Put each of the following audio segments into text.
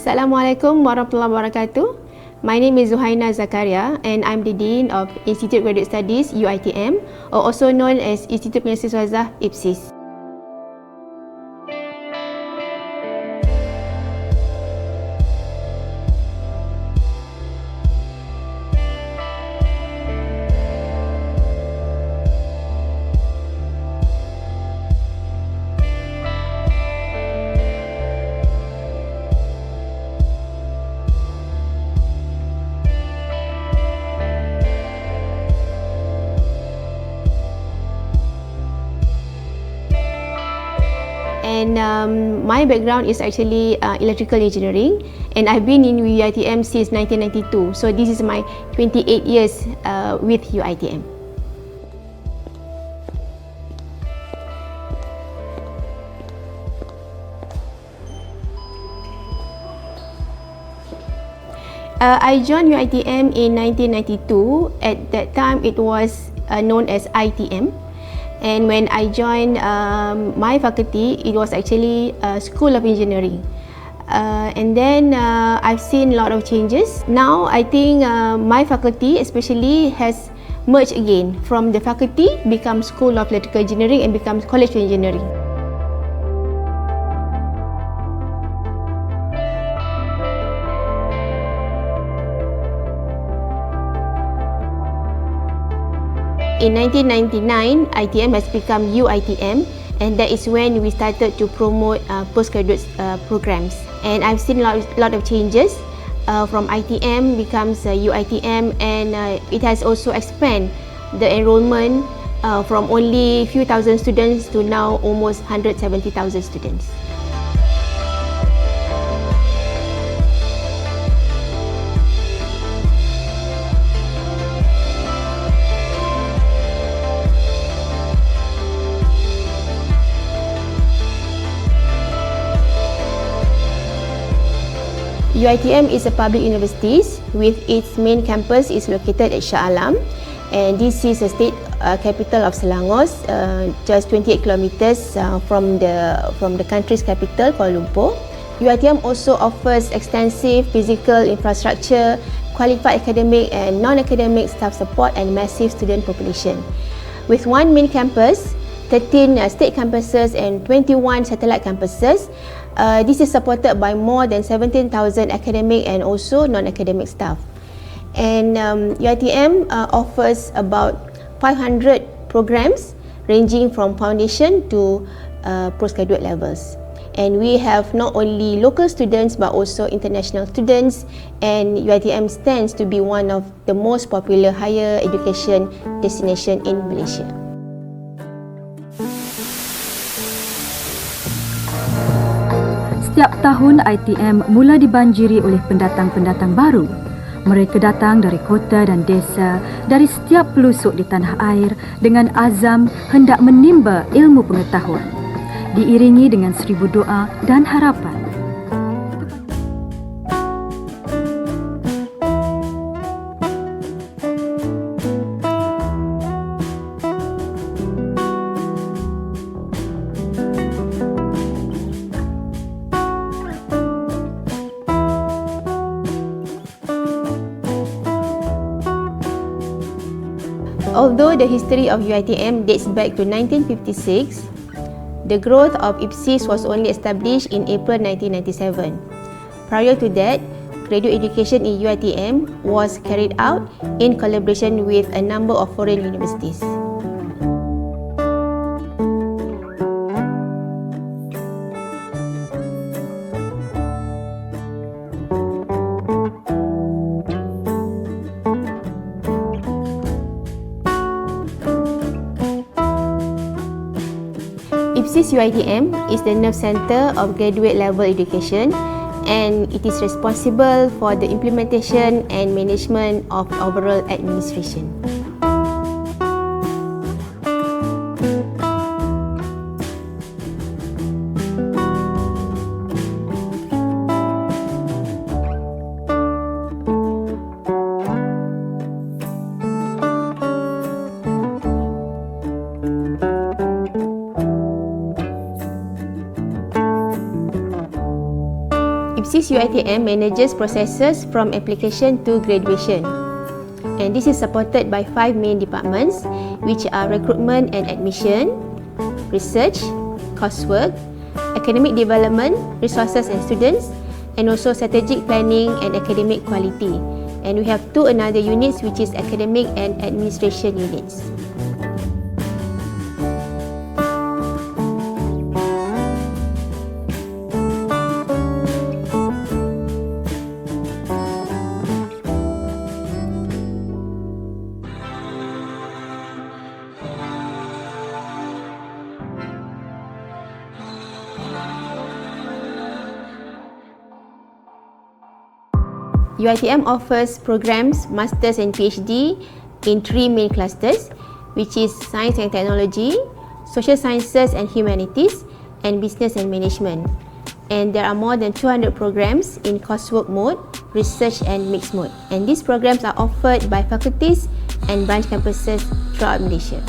Assalamualaikum warahmatullahi wabarakatuh. My name is Zuhaina Zakaria and I'm the Dean of Institute Graduate Studies UiTM, or also known as Institut Penyelesaian Swazah IPSis. And my background is actually electrical engineering, and I've been in UiTM since 1992. So this is my 28 years with UiTM. I joined UiTM in 1992. At that time, it was known as ITM. And when I joined my faculty, it was actually a School of Engineering. And then I've seen a lot of changes. Now I think my faculty especially has merged again from the faculty, become School of Electrical Engineering and becomes College of Engineering. In 1999, ITM has become UiTM, and that is when we started to promote postgraduate programs. And I've seen a lot of changes from ITM becomes UiTM, and it has also expanded the enrollment from only few thousand students to now almost 170,000 students. UiTM is a public university with its main campus is located at Shah Alam, and this is the state capital of Selangor, just 28 kilometers from the country's capital, Kuala Lumpur. UiTM also offers extensive physical infrastructure, qualified academic and non-academic staff support, and massive student population. With one main campus, 13 state campuses and 21 satellite campuses. This is supported by more than 17,000 academic and also non-academic staff. And UiTM offers about 500 programs ranging from foundation to postgraduate levels. And we have not only local students but also international students, and UiTM stands to be one of the most popular higher education destination in Malaysia. Setiap tahun ITM mula dibanjiri oleh pendatang-pendatang baru. Mereka datang dari kota dan desa, dari setiap pelosok di tanah air dengan azam hendak menimba ilmu pengetahuan, diiringi dengan 1000 doa dan harapan. Although the history of UiTM dates back to 1956, the growth of IPSis was only established in April 1997. Prior to that, graduate education in UiTM was carried out in collaboration with a number of foreign universities. IPSis UiTM is the nerve center of graduate level education, and it is responsible for the implementation and management of overall administration. IPSis IPSis UiTM manages processes from application to graduation. And this is supported by 5 main departments, which are recruitment and admission, research, coursework, academic development, resources and students, and also strategic planning and academic quality. And we have 2 another units, which is academic and administration units. UiTM offers programs Masters and PhD in 3 main clusters, which is Science and Technology, Social Sciences and Humanities, and Business and Management. And there are more than 200 programs in coursework mode, research and mixed mode. And these programs are offered by faculties and branch campuses throughout Malaysia.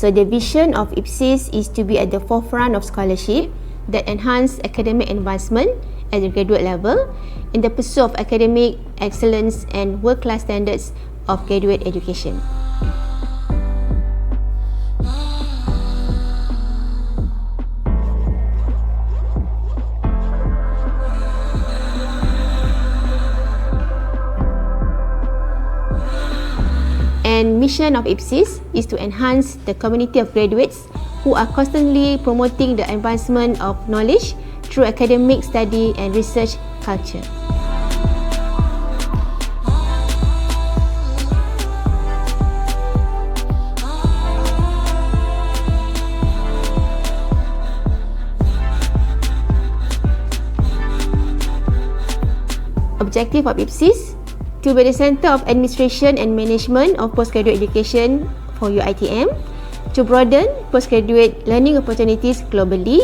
So the vision of IPSis is to be at the forefront of scholarship that enhance academic advancement at the graduate level in the pursuit of academic excellence and world-class standards of graduate education. And mission of IPSis is to enhance the community of graduates who are constantly promoting the advancement of knowledge through academic study and research culture. Objective of IPSis to be the Centre of Administration and Management of Postgraduate Education for UiTM, to broaden postgraduate learning opportunities globally,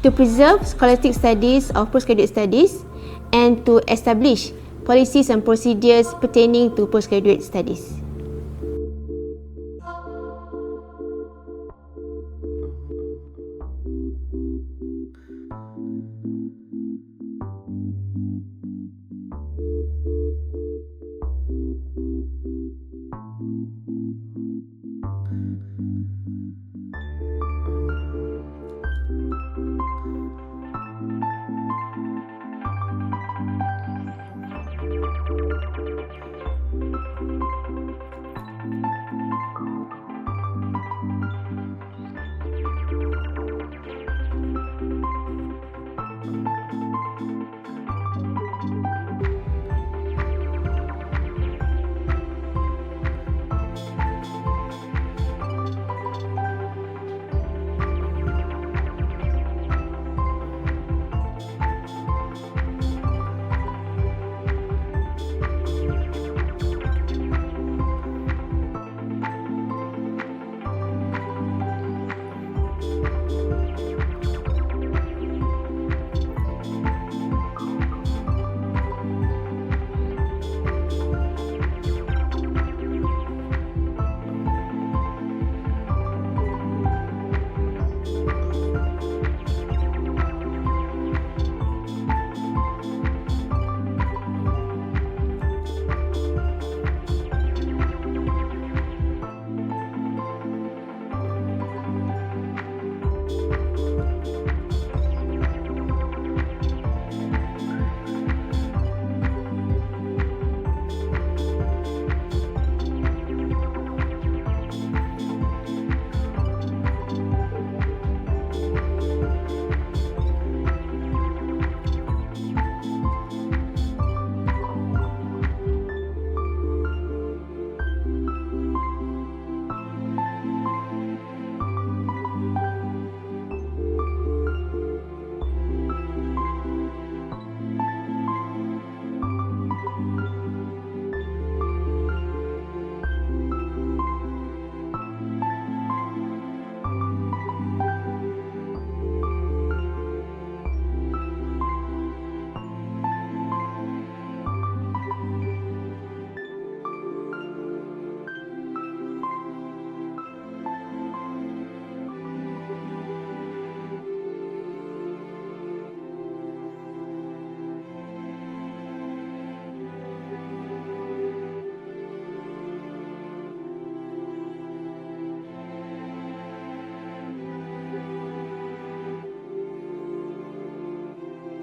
to preserve scholastic studies of postgraduate studies, and to establish policies and procedures pertaining to postgraduate studies.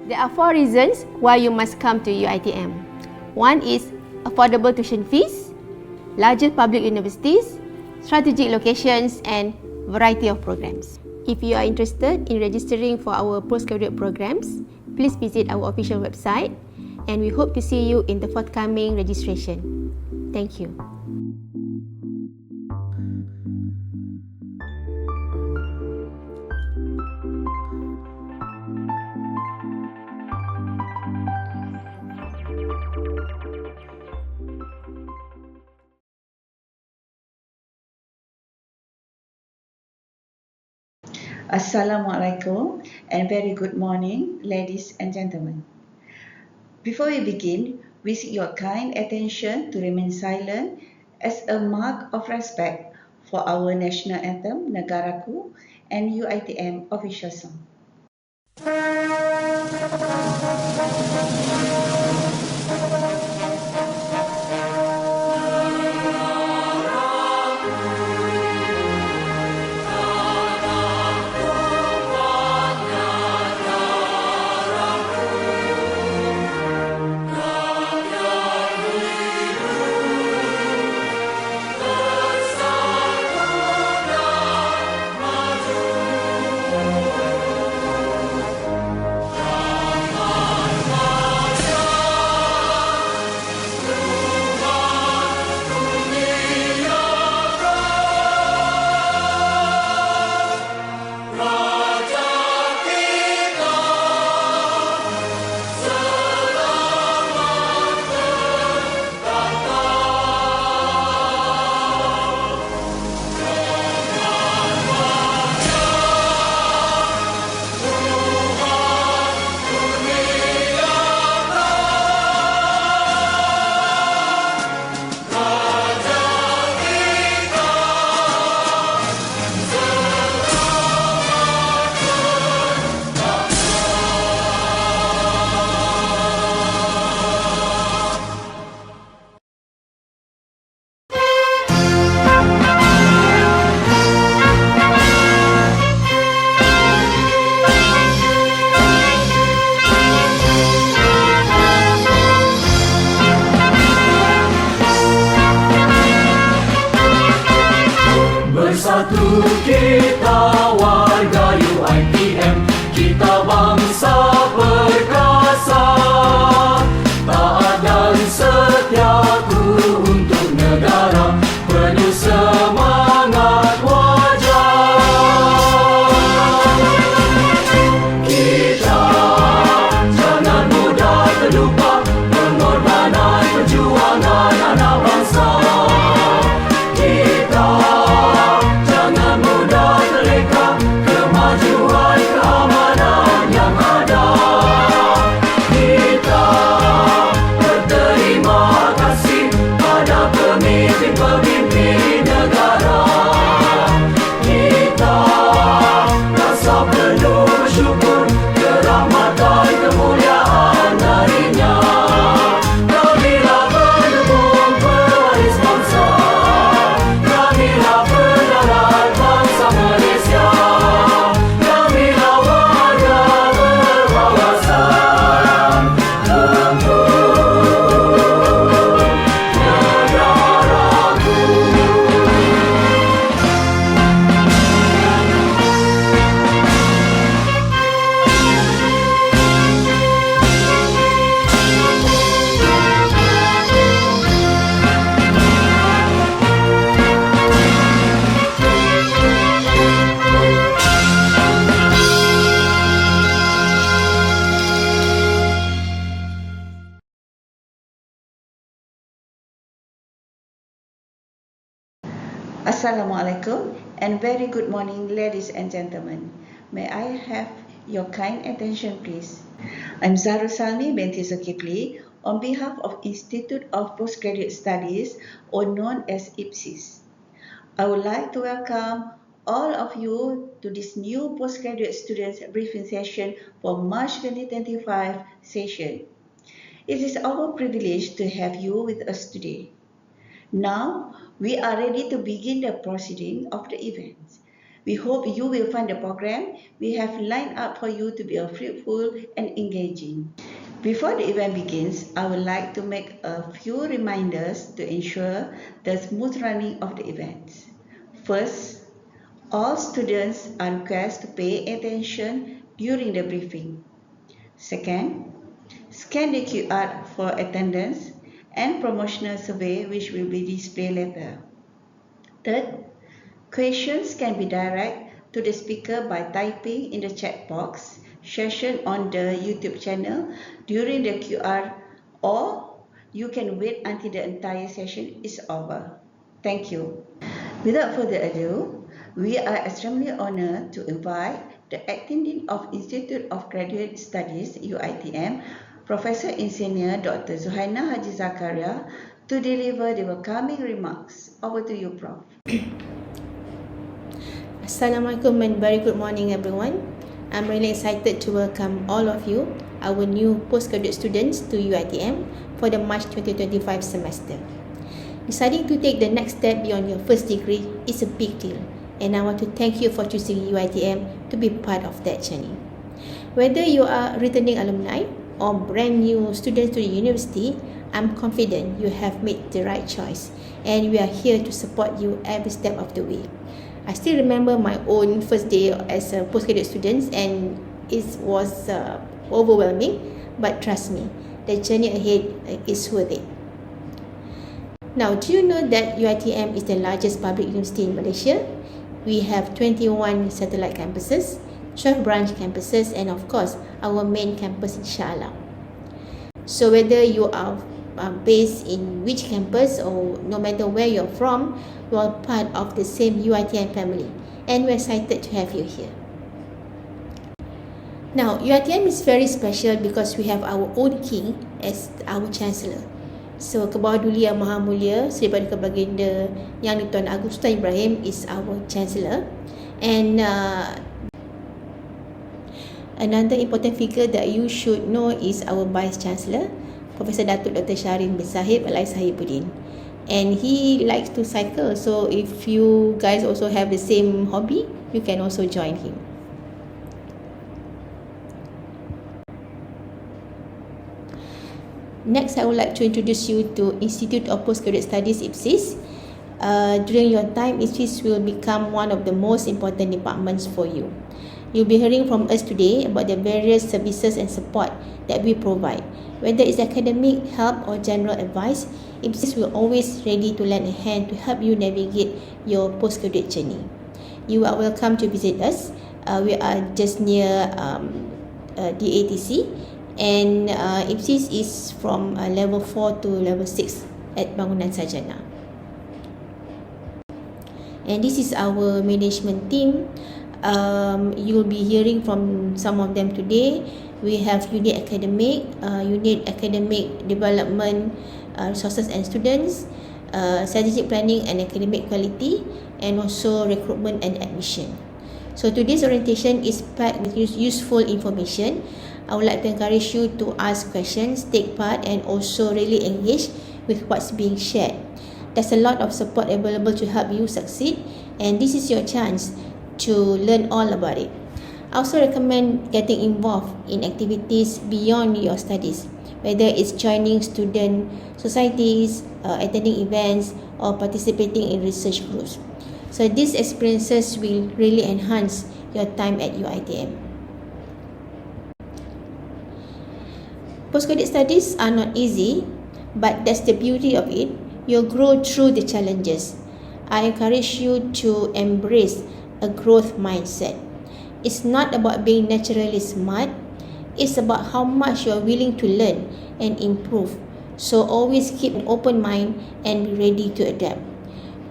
There are 4 reasons why you must come to UiTM. One is affordable tuition fees, larger public universities, strategic locations and variety of programs. If you are interested in registering for our postgraduate programs, please visit our official website and we hope to see you in the forthcoming registration. Thank you. Assalamualaikum and very good morning, ladies and gentlemen. Before we begin, we seek your kind attention to remain silent as a mark of respect for our national anthem, Negaraku, and UiTM official song. Bersatu kita warga UiTM, kita bangsa perkasa, taat dan setiaku untuk negara, penuh semangat wajar. Kita jangan mudah terlupa pengorbanan perjuangan anak bangsa. Pemimpin negara kita rasa penuh bersyukur kerahmatan kemuliaan darinya. Kamilah pendukung pewaris bangsa, kamilah penarat bangsa Malaysia, kamilah warga berwawasan untuk Assalamualaikum and very good morning, ladies and gentlemen. May I have your kind attention, please? I'm Zarul Salmi binti Zulkifli on behalf of Institute of Postgraduate Studies, or known as IPSis. I would like to welcome all of you to this new postgraduate students briefing session for March 2025 session. It is our privilege to have you with us today. Now, we are ready to begin the proceeding of the event. We hope you will find the program we have lined up for you to be fruitful and engaging. Before the event begins, I would like to make a few reminders to ensure the smooth running of the event. First, all students are requested to pay attention during the briefing. Second, scan the QR for attendance and promotional survey which will be displayed later. Third, questions can be direct to the speaker by typing in the chat box session on the YouTube channel during the QR, or you can wait until the entire session is over. Thank you. Without further ado, we are extremely honored to invite the Acting Dean of Institute of Graduate Studies, UiTM, Professor Insinyur Dr. Zuhaina Haji Zakaria, to deliver the welcoming remarks. Over to you, Prof. Assalamualaikum and very good morning everyone. I'm really excited to welcome all of you, our new postgraduate students to UiTM for the March 2025 semester. Deciding to take the next step beyond your first degree is a big deal, and I want to thank you for choosing UiTM to be part of that journey. Whether you are returning alumni or brand new students to the university, I'm confident you have made the right choice, and we are here to support you every step of the way. I still remember my own first day as a postgraduate student, and it was overwhelming, but trust me, the journey ahead is worth it. Now, do you know that UiTM is the largest public university in Malaysia? We have 21 satellite campuses, 12 branch campuses, and of course, our main campus in Shah Alam. So whether you are based in which campus or no matter where you're from, you are part of the same UiTM family, and we're excited to have you here. Now, UiTM is very special because we have our own king as our chancellor. So, Kebawah Yang Maha Mulia Sri Paduka Baginda Yang Di-Tuan Agong Sultan Ibrahim is our chancellor, and another important figure that you should know is our vice chancellor, Professor Datuk Dr. Shahrin bin Sahib Alai Sahibuddin. And he likes to cycle, so if you guys also have the same hobby, you can also join him. Next, I would like to introduce you to Institute of Postgraduate Studies, IPSis. During your time, IPSis will become one of the most important departments for you. You'll be hearing from us today about the various services and support that we provide. Whether it's academic help or general advice, IPSis will always ready to lend a hand to help you navigate your postgraduate journey. You are welcome to visit us. We are just near DATC, and IPSis is from level 4 to level 6 at Bangunan Sarjana. And this is our management team. You'll be hearing from some of them today. We have unit academic development, resources and students, strategic planning and academic quality, and also recruitment and admission. So today's orientation is packed with useful information. I would like to encourage you to ask questions, take part, and also really engage with what's being shared. There's a lot of support available to help you succeed, and this is your chance to learn all about it. I also recommend getting involved in activities beyond your studies, whether it's joining student societies, attending events, or participating in research groups. So these experiences will really enhance your time at UiTM. Postgraduate studies are not easy, but that's the beauty of it. You'll grow through the challenges. I encourage you to embrace a growth mindset. It's not about being naturally smart, it's about how much you're willing to learn and improve. So always keep an open mind and be ready to adapt.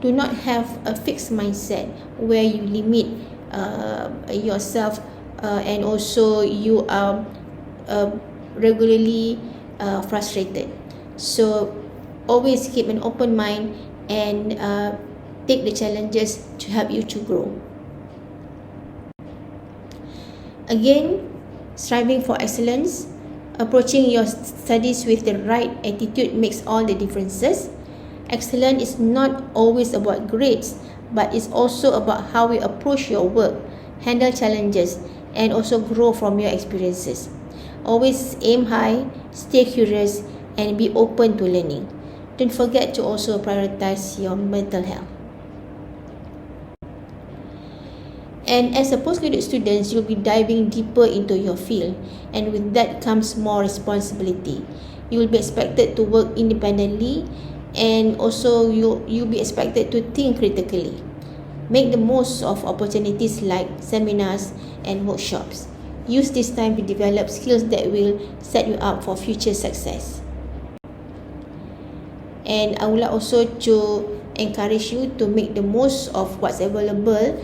Do not have a fixed mindset where you limit yourself and also you are regularly frustrated. So always keep an open mind and take the challenges to help you to grow. Again, striving for excellence, approaching your studies with the right attitude makes all the differences. Excellence is not always about grades, but it's also about how you approach your work, handle challenges, and also grow from your experiences. Always aim high, stay curious, and be open to learning. Don't forget to also prioritize your mental health. And as a postgraduate student, you'll be diving deeper into your field, and with that comes more responsibility. You will be expected to work independently, and also you'll be expected to think critically. Make the most of opportunities like seminars and workshops. Use this time to develop skills that will set you up for future success. And I would like also to encourage you to make the most of what's available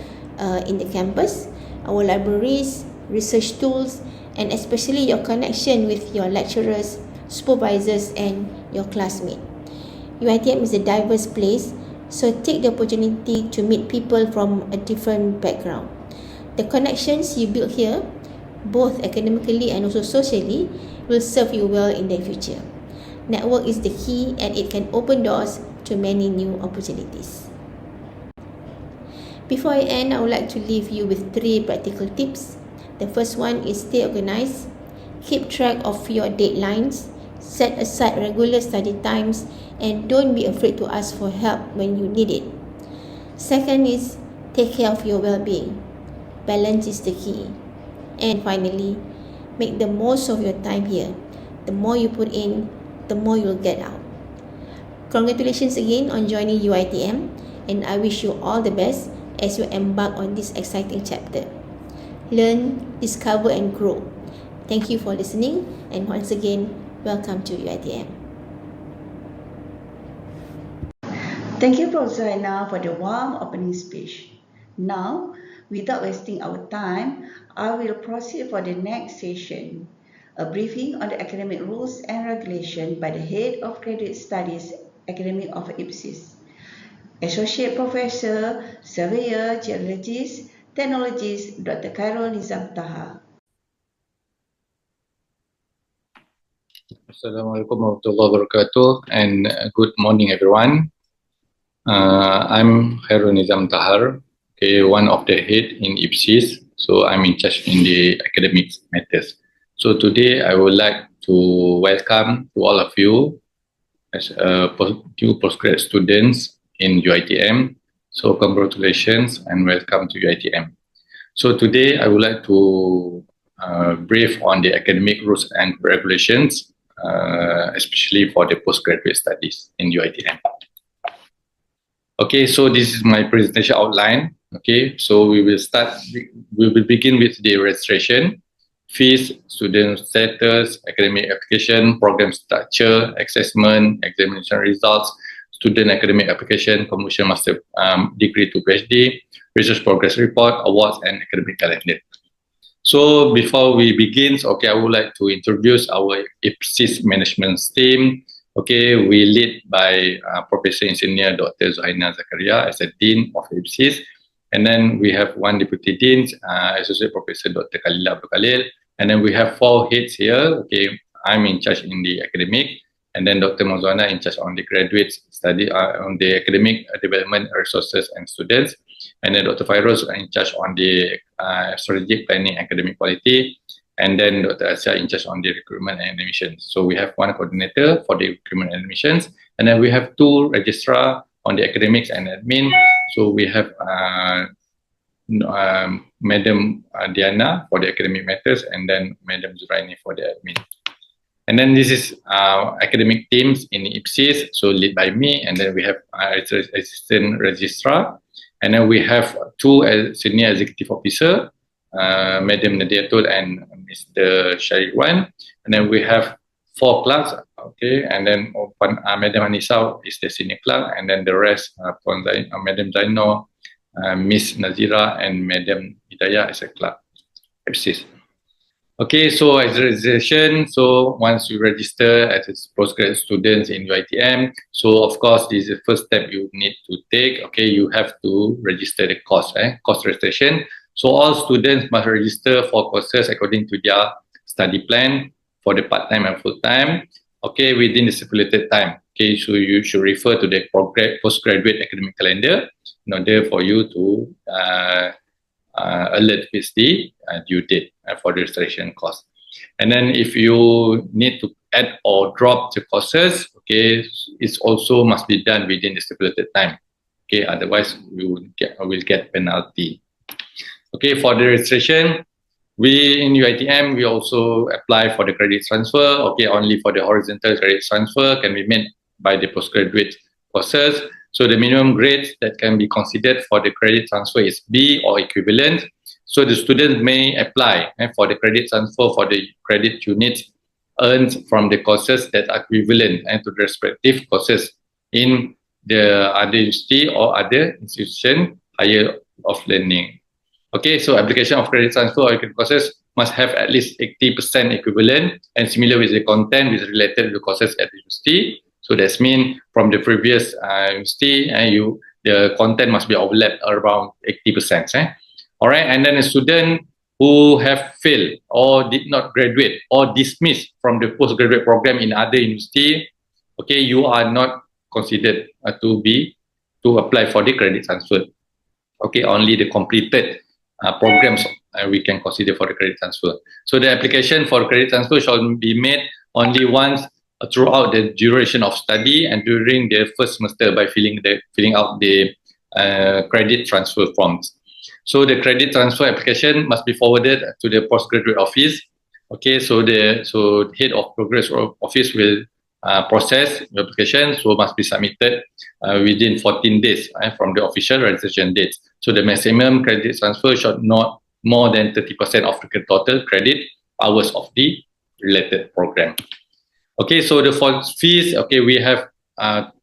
in the campus, our libraries, research tools, and especially your connection with your lecturers, supervisors, and your classmates. UiTM is a diverse place, so take the opportunity to meet people from a different background. The connections you build here, both academically and also socially, will serve you well in the future. Network is the key, and it can open doors to many new opportunities. Before I end, I would like to leave you with 3 practical tips. The first one is stay organized, keep track of your deadlines, set aside regular study times, and don't be afraid to ask for help when you need it. Second is take care of your well-being. Balance is the key. And finally, make the most of your time here. The more you put in, the more you'll get out. Congratulations again on joining UiTM, and I wish you all the best as you embark on this exciting chapter. Learn, discover, and grow. Thank you for listening, and once again, welcome to UiTM. Thank you, Prof. Zaina, for the warm opening speech. Now, without wasting our time, I will proceed for the next session, a briefing on the academic rules and regulation by the Head of Graduate Studies, Academic of IPSis, Associate Professor, Surveyor, Geologist, Technologist, Dr. Khairul Nizam Taha. Assalamualaikum warahmatullahi wabarakatuh, and good morning everyone. I'm Khairul Nizam Tahar, one of the head in IPSis, so I'm in charge in the academic matters. So today I would like to welcome to all of you as new postgraduate students in UiTM. So congratulations and welcome to UiTM. So today I would like to brief on the academic rules and regulations, especially for the postgraduate studies in UiTM. Okay, so this is my presentation outline. Okay, so we will begin with the registration, fees, student status, academic application, program structure, assessment, examination results, student academic application, promotion master degree to PhD, research progress report, awards, and academic calendar. So before we begin, okay, I would like to introduce our IPSis management team. Okay, we lead by Professor Engineer Dr. Zaina Zakaria as a Dean of IPSis. And then we have one Deputy Dean, Associate Professor Dr. Khalila Abdul Khalil. And then we have 4 heads here. Okay, I'm in charge in the academic. And then Dr. Mozwana in charge on the graduate study, on the academic development resources and students. And then Dr. Fairoz in charge on the strategic planning academic quality. And then Dr. Asya in charge on the recruitment and admissions. So we have one coordinator for the recruitment and admissions. And then we have 2 registrar on the academics and admin. So we have Madam Diana for the academic matters, and then Madam Zuraini for the admin. And then this is academic teams in IPSis, so led by me, and then we have assistant registrar, and then we have 2 senior executive officer, Madam Nadia Tul and Mr. Syarifwan, and then we have 4 clerks, okay, and then Madam Anissa is the senior clerk, and then the rest, Madam Zaino, Miss Nazira, and Madam Hidayah is a clerk, IPSis. Okay, so as a registration, so once you register as a postgraduate students in UiTM, so of course this is the first step you need to take. Okay, you have to register the course, course registration. So all students must register for courses according to their study plan for the part-time and full-time. okay, within the stipulated time. Okay, so you should refer to the postgraduate academic calendar in order for you to alert with the due date for the registration cost. And then if you need to add or drop the courses, okay, it also must be done within the stipulated time. Okay, otherwise you will get penalty. Okay, for the registration, we in UiTM, we also apply for the credit transfer. Okay, only for the horizontal credit transfer can be made by the postgraduate courses. So the minimum grades that can be considered for the credit transfer is B or equivalent. So the student may apply for the credit transfer for the credit units earned from the courses that are equivalent to the respective courses in the other university or other institution higher of learning. Okay, so application of credit transfer or credit courses must have at least 80% equivalent and similar with the content which is related to the courses at the university. So that's mean from the previous university, the content must be overlapped around 80%. All right, and then a student who have failed or did not graduate or dismissed from the postgraduate program in other university, okay, you are not considered to apply for the credit transfer. Okay, only the completed programs we can consider for the credit transfer. So the application for credit transfer shall be made only once throughout the duration of study and during the first semester by filling out the credit transfer forms. So the credit transfer application must be forwarded to the postgraduate office. Okay, so the head of progress office will process the application, so must be submitted within 14 days from the official registration date. So the maximum credit transfer should not more than 30% of the total credit hours of the related program. Okay, so the fees, okay, we have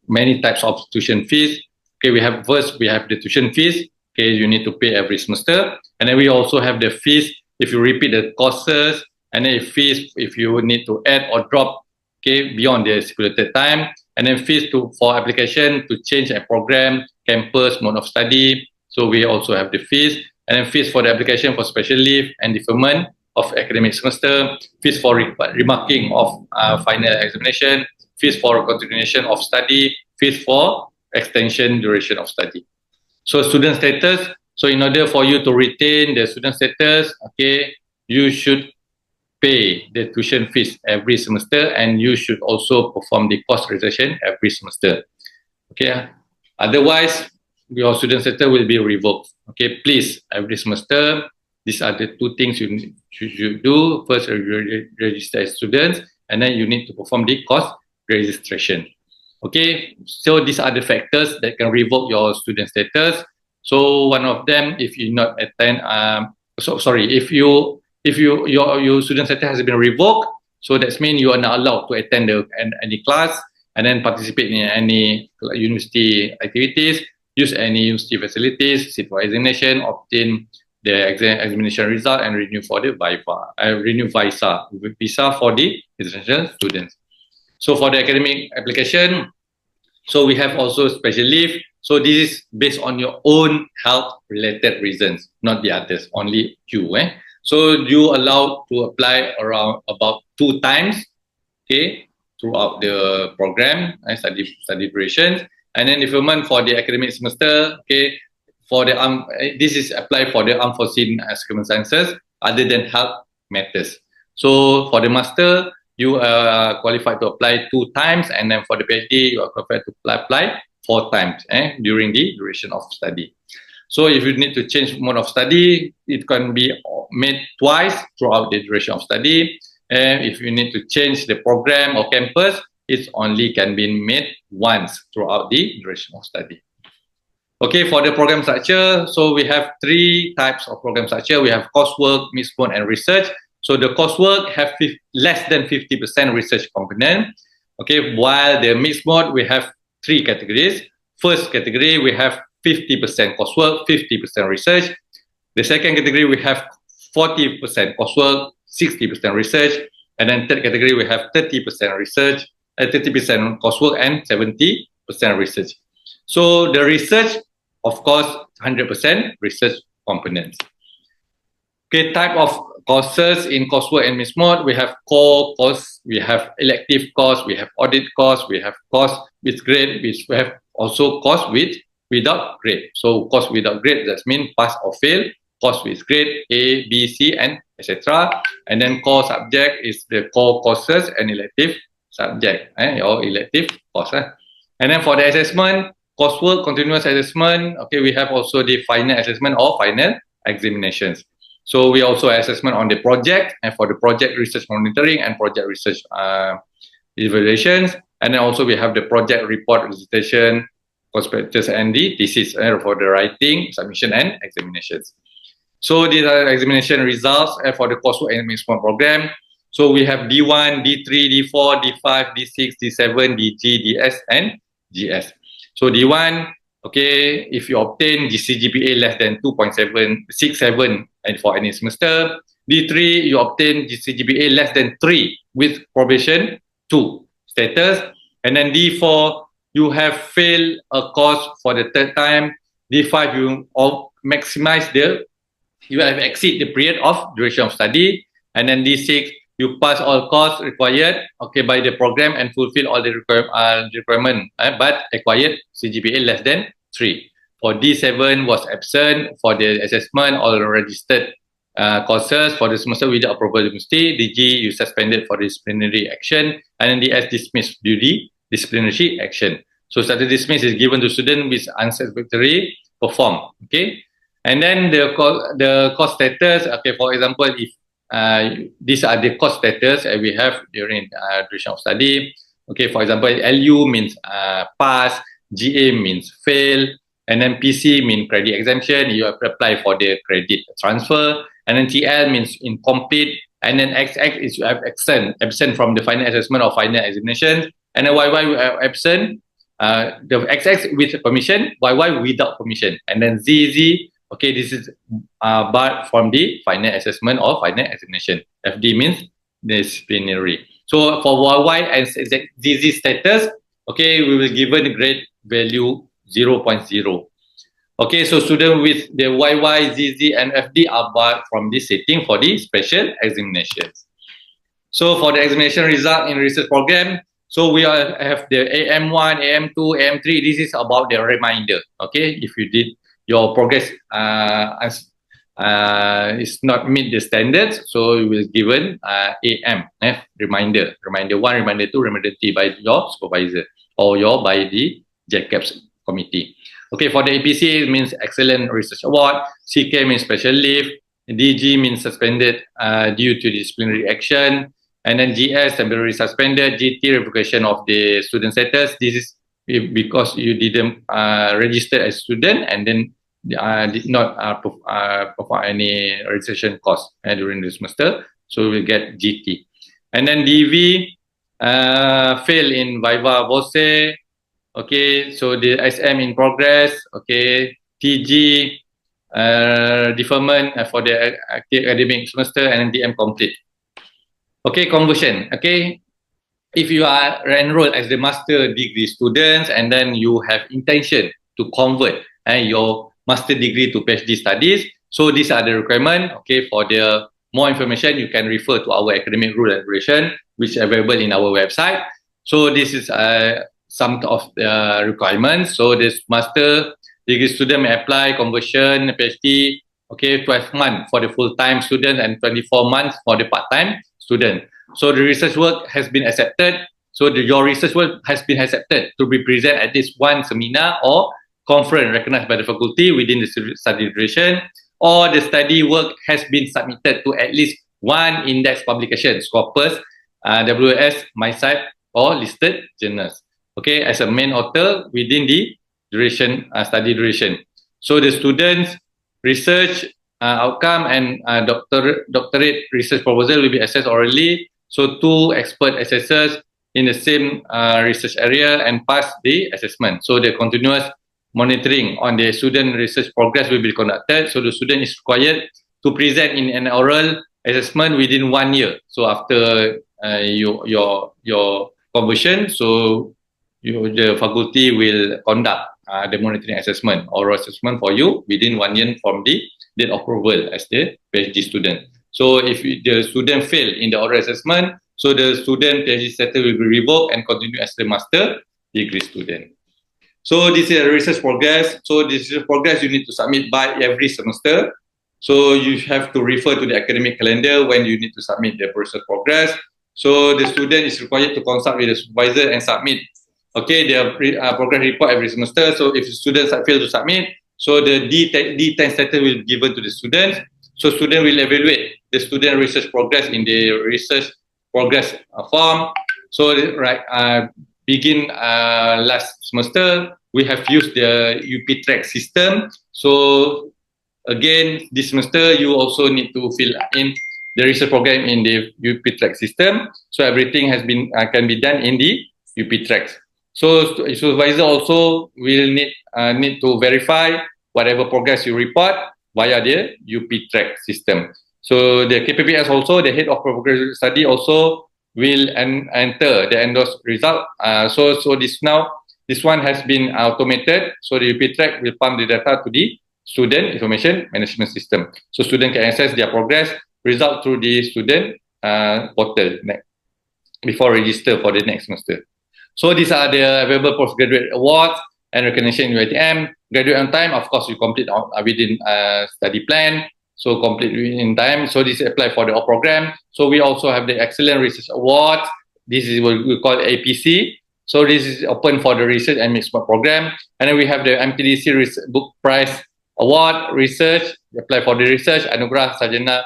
many types of tuition fees. Okay, we have the tuition fees. Okay, you need to pay every semester, and then we also have the fees if you repeat the courses, and then fees if you need to add or drop, okay, beyond the stipulated time, and then fees for application to change a program, campus, mode of study. So we also have the fees, and then fees for the application for special leave and deferment of academic semester, fees for remarking of final examination, fees for continuation of study, fees for extension duration of study. So student status, so in order for you to retain the student status, okay, you should pay the tuition fees every semester, and you should also perform the course registration every semester. Okay, otherwise your student status will be revoked. Okay, please, every semester, these are the two things you should do. First, register as students, and then you need to perform the course registration. Okay, so these are the factors that can revoke your student status. So one of them, if you not attend, if your student status has been revoked, so that means you are not allowed to attend any class and then participate in any university activities, use any university facilities, sit for examination, obtain the examination result, and renew for the visa for the international students. So for the academic application, so we have also special leave. So this is based on your own health-related reasons, not the others, only you. So you allowed to apply around about 2 times, okay, throughout the program and study duration. And then deferment for the academic semester, okay, for the this is applied for the unforeseen circumstances other than health matters. So for the master, you are qualified to apply 2 times, and then for the PhD, you are qualified to apply 4 times during the duration of study. So if you need to change mode of study, it can be made twice throughout the duration of study. And if you need to change the program or campus, it only can be made once throughout the duration of study. Okay, for the program structure, so we have 3 types of program structure. We have coursework, mixed mode, and research. So the coursework have less than 50% research component. Okay, while the mixed mode, we have 3 categories. First category, we have 50% coursework, 50% research. The second category, we have 40% coursework, 60% research. And then third category, we have 30% research, 30% coursework, and 70% research. So the research, of course, 100% research components. Okay, type of courses in coursework and mixed mode, we have core course, we have elective course, we have audit course, we have course with grade, we have also course without grade. So course without grade, that means pass or fail. Course with grade A, B, C, and etc. And then core subject is the core courses and elective subject, or elective course. And then for the assessment, coursework, continuous assessment, okay, we have also the final assessment or final examinations. So we also assessment on the project, and for the project research monitoring and project research evaluations. And then also we have the project report presentation, prospectus, and the thesis for the writing, submission, and examinations. So these are examination results for the coursework and mixed mode program. So we have D1, D3, D4, D5, D6, D7, DG, DS, and GS. So D1, okay, if you obtain GCGPA less than 2.767 and for any semester. D3, you obtain GCGPA less than 3 with probation 2 status. And then D4, you have failed a course for the third time. D5, you maximize you have exceed the period of duration of study. And then D6, you pass all courses required, okay, by the program and fulfill all the requirement, but acquired CGPA less than 3. For D7 was absent for the assessment or registered courses for the semester without approval university. DG, you suspended for disciplinary action, and then DS dismissed due to disciplinary action. So status dismiss is given to student with unsatisfactory perform, okay. And then the course status, okay, for example, if these are the course status that we have during duration of study. Okay, for example, LU means pass, GA means fail, and then PC means credit exemption. You have to apply for the credit transfer, and then TL means incomplete, and then XX is you have absent from the final assessment or final examination, and then YY you have absent. The XX with permission, YY without permission, and then ZZ. Okay, this is barred from the final assessment or final examination. FD means disciplinary. So for YY and ZZ status, okay, we will given grade value 0.0. Okay, so students with the YY, ZZ, and FD are barred from this setting for the special examinations. So for the examination result in research program, so we have the AM1, AM2, AM3. This is about the reminder. Okay, if you did your progress is not meet the standards, so you will given AM reminder 1, reminder 2, reminder 3 by your supervisor or by the JCAPS committee. Okay, for the APC it means excellent research award, CK means special leave, DG means suspended due to disciplinary action, and then GS temporarily suspended, GT revocation of the student status. This is because you didn't register as student and then did not perform any registration cost during the semester, so we will get GT. And then DV fail in Viva Voce. Okay, so the SM in progress. Okay, TG deferment for the academic semester, and then DM complete. Okay, conversion. Okay, if you are enrolled as the master degree students and then you have intention to convert your master degree to PhD studies, so these are the requirements. Okay, for the more information you can refer to our academic rule and regulation which are available in our website. So this is some of the requirements. So this master degree student may apply conversion PhD, okay, 12 months for the full-time student and 24 months for the part-time student. So the research work has been accepted. So your research work has been accepted to be present at this one seminar or conference recognized by the faculty within the study duration, or the study work has been submitted to at least one index publication, Scopus, WS, MySite, or listed journals. Okay, as a main author within the duration, study duration. So the students' research outcome and doctorate research proposal will be assessed orally. So 2 expert assessors in the same research area and pass the assessment. So the continuous monitoring on the student research progress will be conducted. So the student is required to present in an oral assessment within 1 year. So after your conversion, so the faculty will conduct the monitoring assessment, oral assessment for you within 1 year from the date of approval as the PhD student. So if the student fail in the oral assessment, so the student PhD status will be revoked and continue as the master degree student. So this is a research progress. So this research progress you need to submit by every semester. So you have to refer to the academic calendar when you need to submit the research progress. So the student is required to consult with the supervisor and submit, okay, their progress report every semester. So if the students fail to submit, so the D10 status will be given to the students. So student will evaluate the student research progress in the research progress form. So begin last semester, we have used the UP track system. So again, this semester, you also need to fill in the research program in the UP track system. So everything has been can be done in the UP tracks. So supervisor also will need to verify whatever progress you report via the UP track system. So the KPPS also, the head of progress study also will enter the endorsed result. So this one has been automated. So the UP track will pump the data to the student information management system. So student can access their progress result through the student portal before register for the next semester. So these are the available postgraduate awards and recognition in UiTM. Graduate on time, of course, you complete within study plan. So complete in time. So this apply for the all program. So we also have the Excellent Research Award. This is what we call IPSis. So this is open for the research and management program. And then we have the MTDC Book Prize Award Research. Apply for the research. Anugerah Sarjana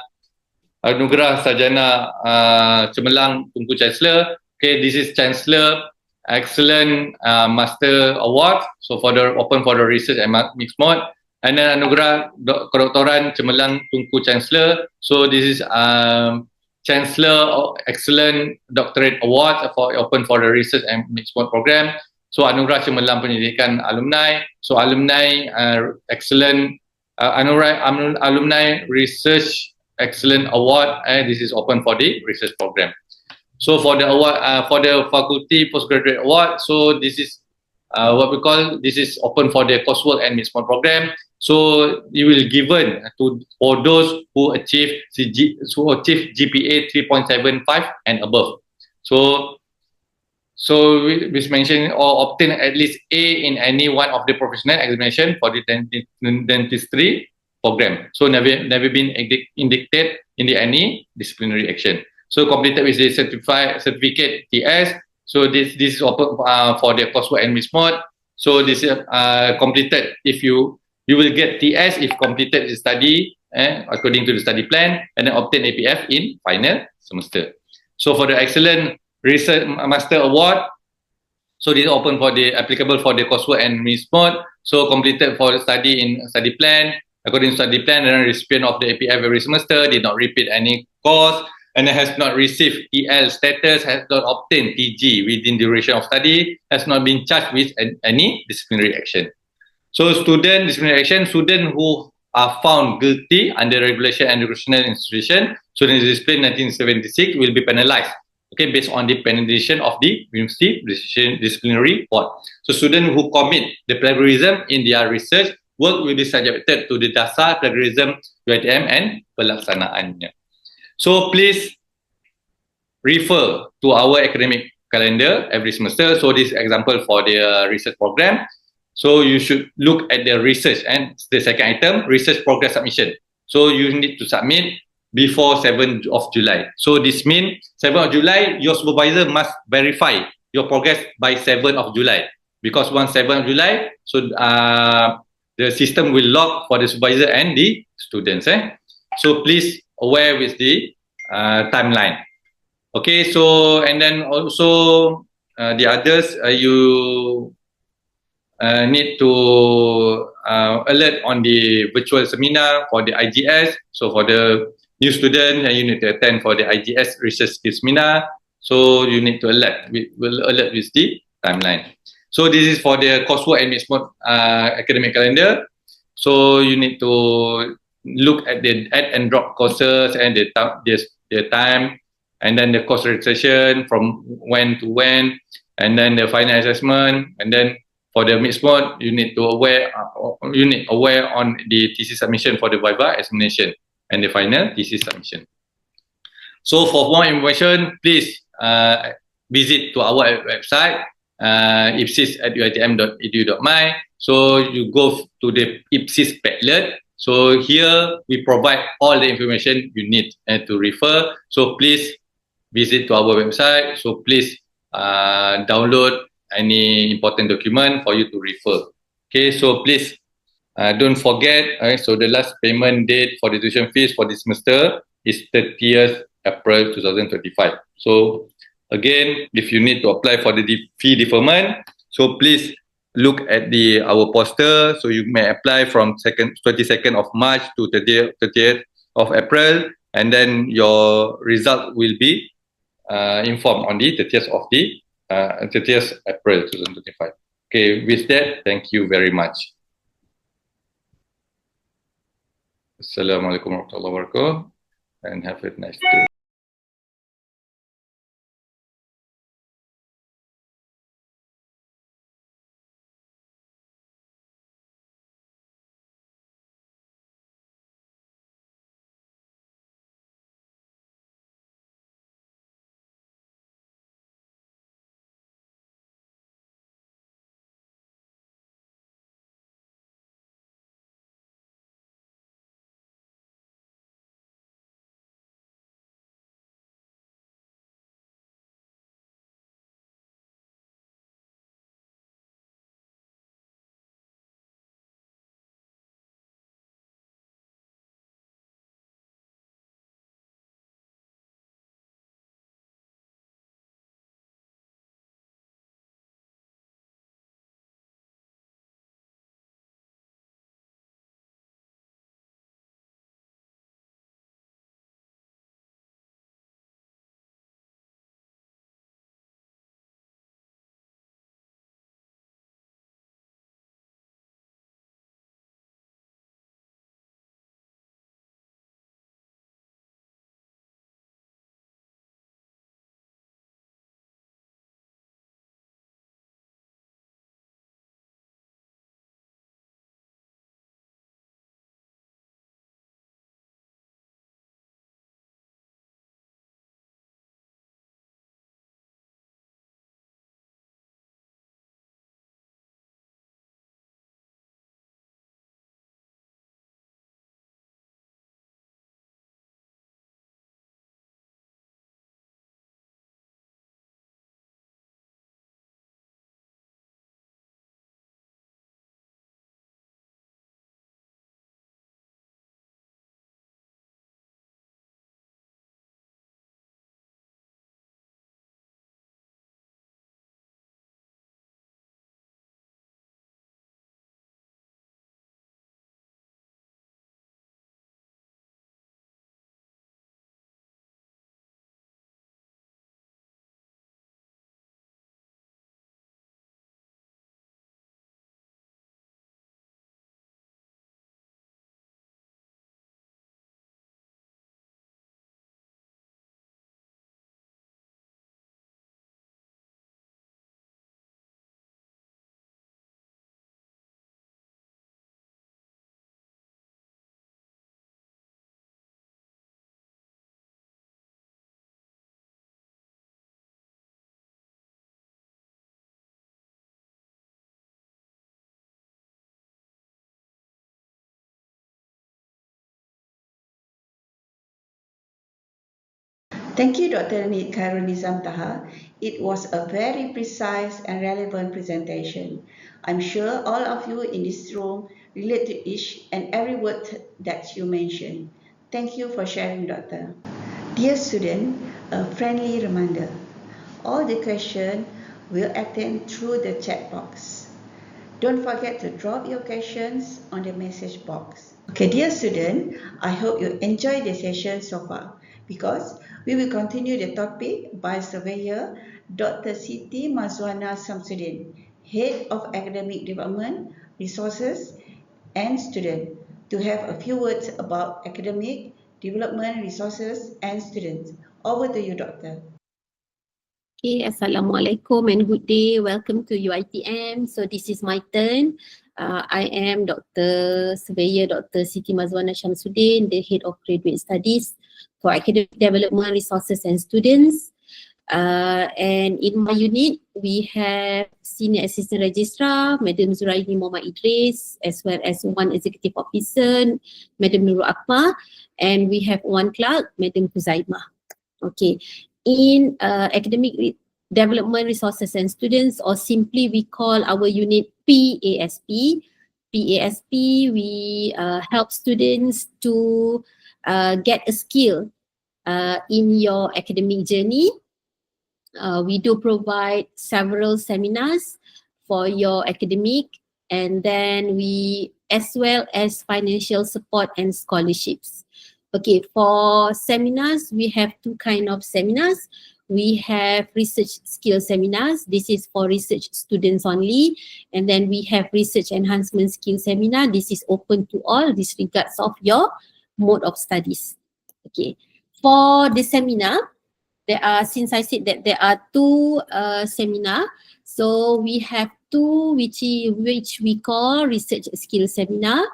Cemerlang Tunku Chancellor. Okay, this is Chancellor Excellent Master Award. So for the open for the research and mixed mode. And then Anugerah Kedoktoran Cemerlang Tunku Chancellor. So this is Chancellor Excellent Doctorate Award for open for the research and mixed mode program. So Anugerah Cemerlang Pendidikan Alumni. So Alumni Excellent Alumni Research Excellent Award. This is open for the research program. So for the award, for the Faculty Postgraduate Award, so this is what we call, this is open for the coursework and mixed mode program. So you will given to for those who achieve GPA 3.75 and above. So we mentioned or obtain at least A in any one of the professional examination for the dentistry program. So never been indicted in any disciplinary action. So completed with the certificate TS. So this is open for the coursework and mixed mode. So this is completed if you will get TS if completed the study according to the study plan and then obtain APF in final semester. So for the Excellent Research Master Award, so this is open for the applicable for the coursework and mixed mode. So completed for the study in study plan according to study plan, and then recipient of the APF every semester, did not repeat any course, and has not received EL status, has not obtained PG within duration of study, has not been charged with any disciplinary action. So student disciplinary action, student who are found guilty under regulation and educational institution, student discipline 1976 will be penalized, okay, based on the penalization of the University Disciplinary Board. So student who commit the plagiarism in their research work will be subjected to the dasar plagiarism UiTM and pelaksanaannya. So please refer to our academic calendar every semester. So this example for the research program. So you should look at the research, and the second item, research progress submission. So you need to submit before 7th of July. So this means 7th of July, your supervisor must verify your progress by 7th of July. Because once 7th of July, so the system will log for the supervisor and the students. So please aware with the timeline. Okay, so and then also the others, you need to alert on the virtual seminar for the IGS. So for the new student, you need to attend for the IGS research skills seminar. So you need to alert. We will alert with the timeline. So this is for the coursework and mixed mode academic calendar. So you need to look at the add and drop courses and the time, and then the course registration from when to when, and then the final assessment, and then for the mixed mode, you need to aware on the thesis submission for the viva examination and the final thesis submission. So for more information, please visit to our website, ipsis@uitm.edu.my. So you go to the IPSis Padlet. So here we provide all the information you need to refer. So please visit to our website. So please download any important document for you to refer. Okay, so please don't forget. So the last payment date for the tuition fees for this semester is 30th April 2025. So again, if you need to apply for the fee deferment, so please look at our poster. So you may apply from 22nd of March to 30th of April, and then your result will be informed on the 30th of 30th April 2025. Okay, with that, thank you very much. Assalamualaikum warahmatullahi wabarakatuh, and have a nice day. Thank you, Dr. Khairul Taha. It was a very precise and relevant presentation. I'm sure all of you in this room relate to each and every word that you mentioned. Thank you for sharing, Doctor. Dear student, a friendly reminder. All the questions will attend through the chat box. Don't forget to drop your questions on the message box. Okay, dear student, I hope you enjoyed the session so far because we will continue the topic by Surveyor Dr. Siti Mazwana Samsudin, Head of Academic Development, Resources and Student, to have a few words about academic development, resources and students. Over to you, Doctor. Okay, Assalamualaikum and good day. Welcome to UiTM. So this is my turn. I am Surveyor Dr. Siti Mazwana Shamsuddin, the Head of Graduate Studies for academic development resources and students. And in my unit, we have Senior Assistant Registrar, Madam Zuraini Muhammad Idris, as well as one Executive Officer, Madam Nurul Akmal, and we have one clerk, Madam Huzaimah. Okay, in academic development resources and students, or simply we call our unit PASP. PASP, we help students to get a skill in your academic journey. We do provide several seminars for your academic, and then we, as well as financial support and scholarships. Okay, for seminars, we have two kind of seminars. We have research skill seminars. This is for research students only. And then we have research enhancement skill seminar. This is open to all, disregards of your mode of studies. Okay, for the seminar, there are, since I said that there are two seminar, so we have two which we call research skill seminar.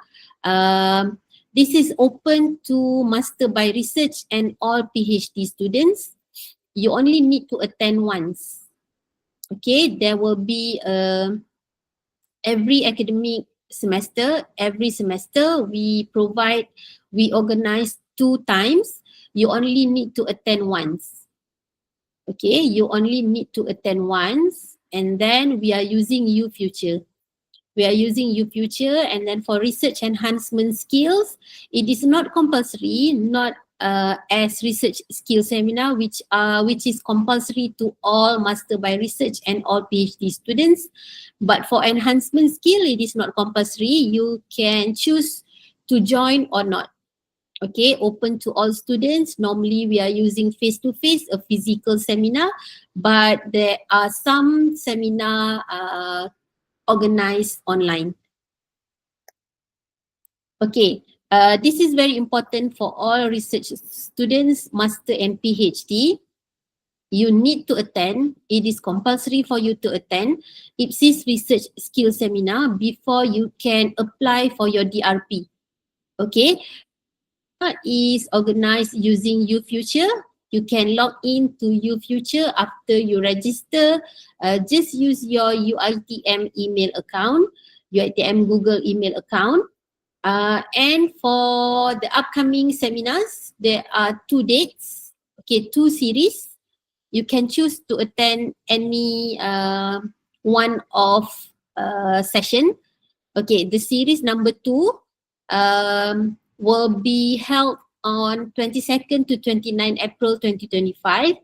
This is open to master by research and all PhD students. You only need to attend once. Okay, there will be every academic semester, every semester we organize 2 times. You only need to attend once. Okay, you only need to attend once, and then we are using UFuture. We are using UFuture, and then for research enhancement skills, it is not compulsory, not as research skill seminar, which is compulsory to all master by research and all PhD students. But for enhancement skill, it is not compulsory. You can choose to join or not. Okay, open to all students. Normally we are using face-to-face, a physical seminar, but there are some seminar organized online. Okay, this is very important for all research students, master and PhD. You need to attend. It is compulsory for you to attend IPSis Research Skill Seminar before you can apply for your DRP. Okay, is organized using UFuture. You can log in to UFuture after you register. Just use your UiTM email account, UiTM Google email account. And for the upcoming seminars, there are 2 dates, okay, 2 series. You can choose to attend any one of session. Okay, the series number 2 will be held on 22nd to 29 April 2025,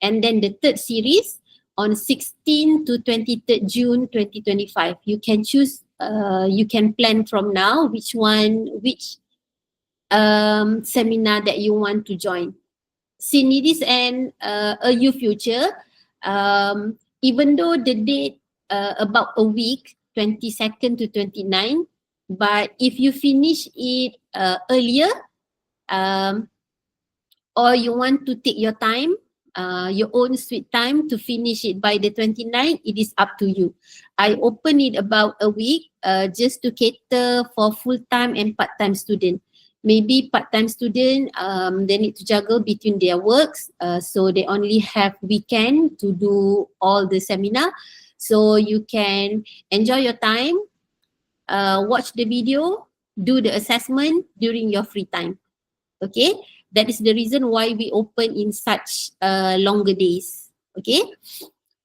and then the 3rd series on 16 to 23rd June 2025. You can choose, you can plan from now which seminar that you want to join. Since it is a UFuture, even though the date about a week, 22nd to 29, but if you finish it earlier, or you want to take your time, your own sweet time to finish it by the 29th, it is up to you. I open it about a week just to cater for full-time and part-time student. Maybe part-time student, they need to juggle between their works, so they only have weekend to do all the seminar. So you can enjoy your time, watch the video, do the assessment during your free time. Okay, that is the reason why we open in such longer days. Okay,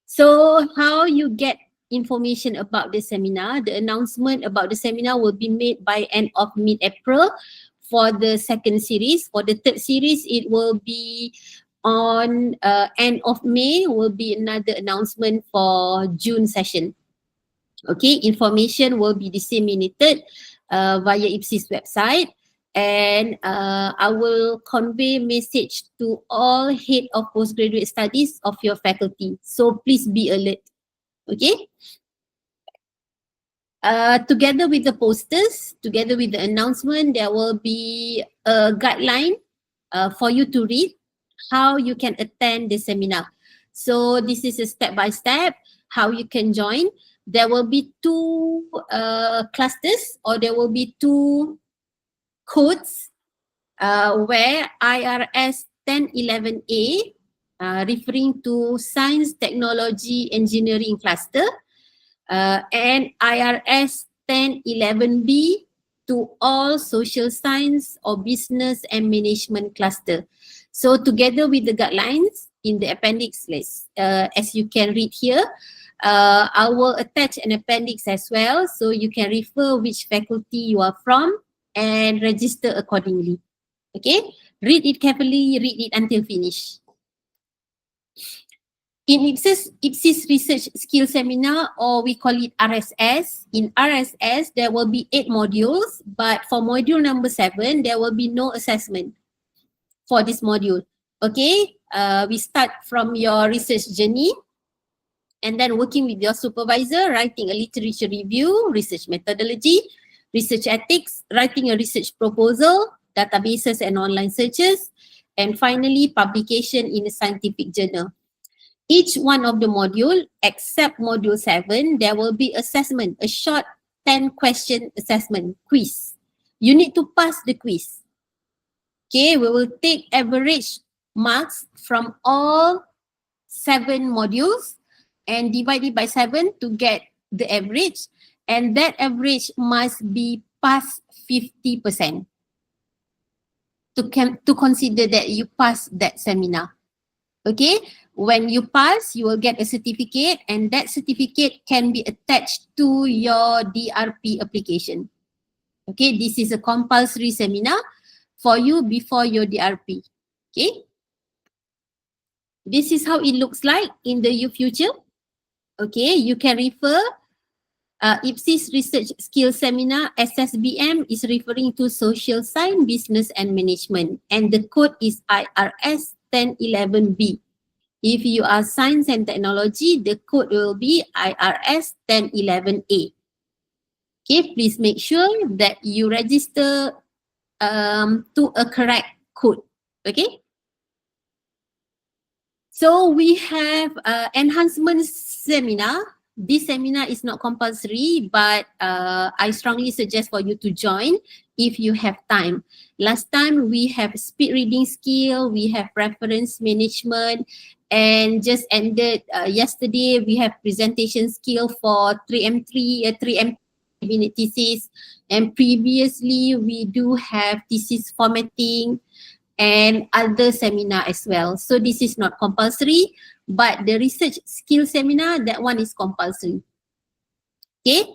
so how you get information about the seminar? The announcement about the seminar will be made by end of mid-April for the 2nd series. For the 3rd series, it will be on end of May, will be another announcement for June session. Okay, information will be disseminated via IPSis website, and I will convey message to all head of postgraduate studies of your faculty. So please be alert. Okay. Together with the posters, together with the announcement, there will be a guideline for you to read how you can attend the seminar. So this is a step-by-step how you can join. There will be 2 clusters, or there will be 2 codes where IRS 1011A, referring to Science, Technology, Engineering cluster, and IRS 1011B to all social science or business and management cluster. So together with the guidelines in the appendix list, as you can read here, I will attach an appendix as well, so you can refer which faculty you are from and register accordingly. Okay, read it carefully, read it until finish. In IPSis Research Skill Seminar, or we call it RSS, in RSS there will be 8 modules, but for module number 7, there will be no assessment for this module. Okay, we start from your research journey, and then working with your supervisor, writing a literature review, research methodology, research ethics, writing a research proposal, databases and online searches, and finally publication in a scientific journal. Each one of the module, except module 7, there will be assessment, a short 10-question assessment quiz. You need to pass the quiz. Okay, we will take average marks from all 7 modules and divide it by 7 to get the average, and that average must be past 50% to consider that you pass that seminar. Okay, when you pass, you will get a certificate, and that certificate can be attached to your DRP application. Okay, this is a compulsory seminar for you before your DRP. Okay, this is how it looks like in the future. Okay, you can refer IPSis Research Skill Seminar, SSBM is referring to Social Science, Business and Management, and the code is IRS 1011B. If you are Science and Technology, the code will be IRS 1011A. Okay, please make sure that you register to a correct code. Okay. So we have enhancement seminar. This seminar is not compulsory, but I strongly suggest for you to join if you have time. Last time we have speed reading skill, we have reference management, and just ended yesterday we have presentation skill for 3M3 minute thesis, and previously we do have thesis formatting and other seminar as well. So this is not compulsory, but the research skill seminar, that one is compulsory. Okay.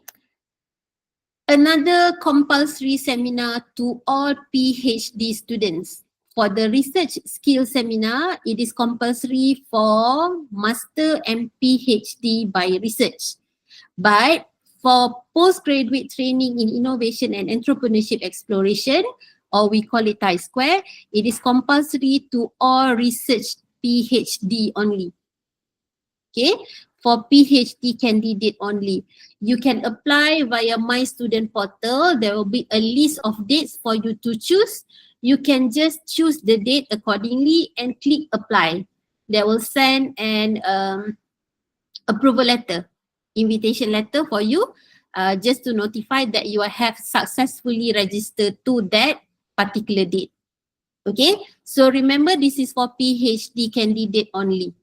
Another compulsory seminar to all PhD students. For the research skill seminar, it is compulsory for master and PhD by research. But for postgraduate training in innovation and entrepreneurship exploration, or we call it I-Square, it is compulsory to all research PhD only. Okay, for PhD candidate only. You can apply via My Student Portal. There will be a list of dates for you to choose. You can just choose the date accordingly and click apply. They will send an approval letter, invitation letter for you, just to notify that you have successfully registered to that particular date. Okay, so remember this is for PhD candidate only.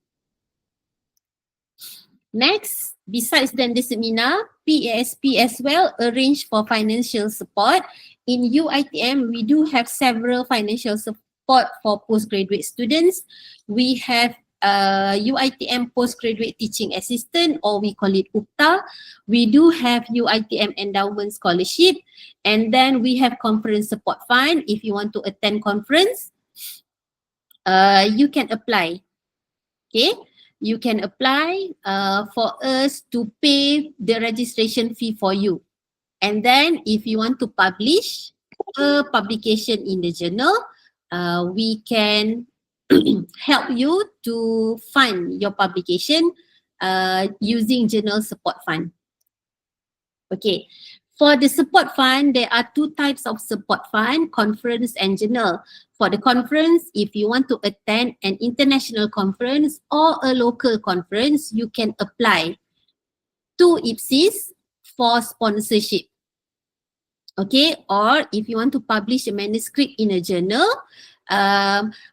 Next, besides then the seminar, PASP as well arrange for financial support. In UiTM, we do have several financial support for postgraduate students. We have UiTM Postgraduate Teaching Assistant, or we call it UPTA. We do have UiTM Endowment Scholarship, and then we have Conference Support Fund. If you want to attend conference, you can apply. Okay, you can apply for us to pay the registration fee for you. And then if you want to publish a publication in the journal, we can help you to fund your publication using Journal Support Fund. Okay, for the support fund, there are 2 types of support fund, conference and journal. For the conference, if you want to attend an international conference or a local conference, you can apply to IPSis for sponsorship. Okay, or if you want to publish a manuscript in a journal,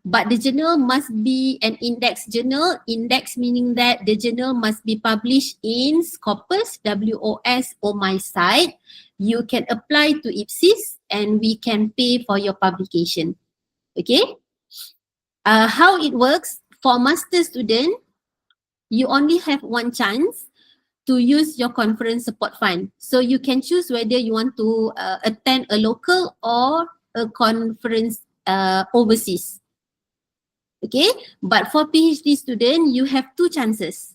but the journal must be an index journal. Index meaning that the journal must be published in Scopus, WOS, or my site. You can apply to IPSis and we can pay for your publication. Okay. How it works for master student, you only have one chance to use your conference support fund. So you can choose whether you want to attend a local or a conference overseas. Okay, but for PhD student, you have two chances.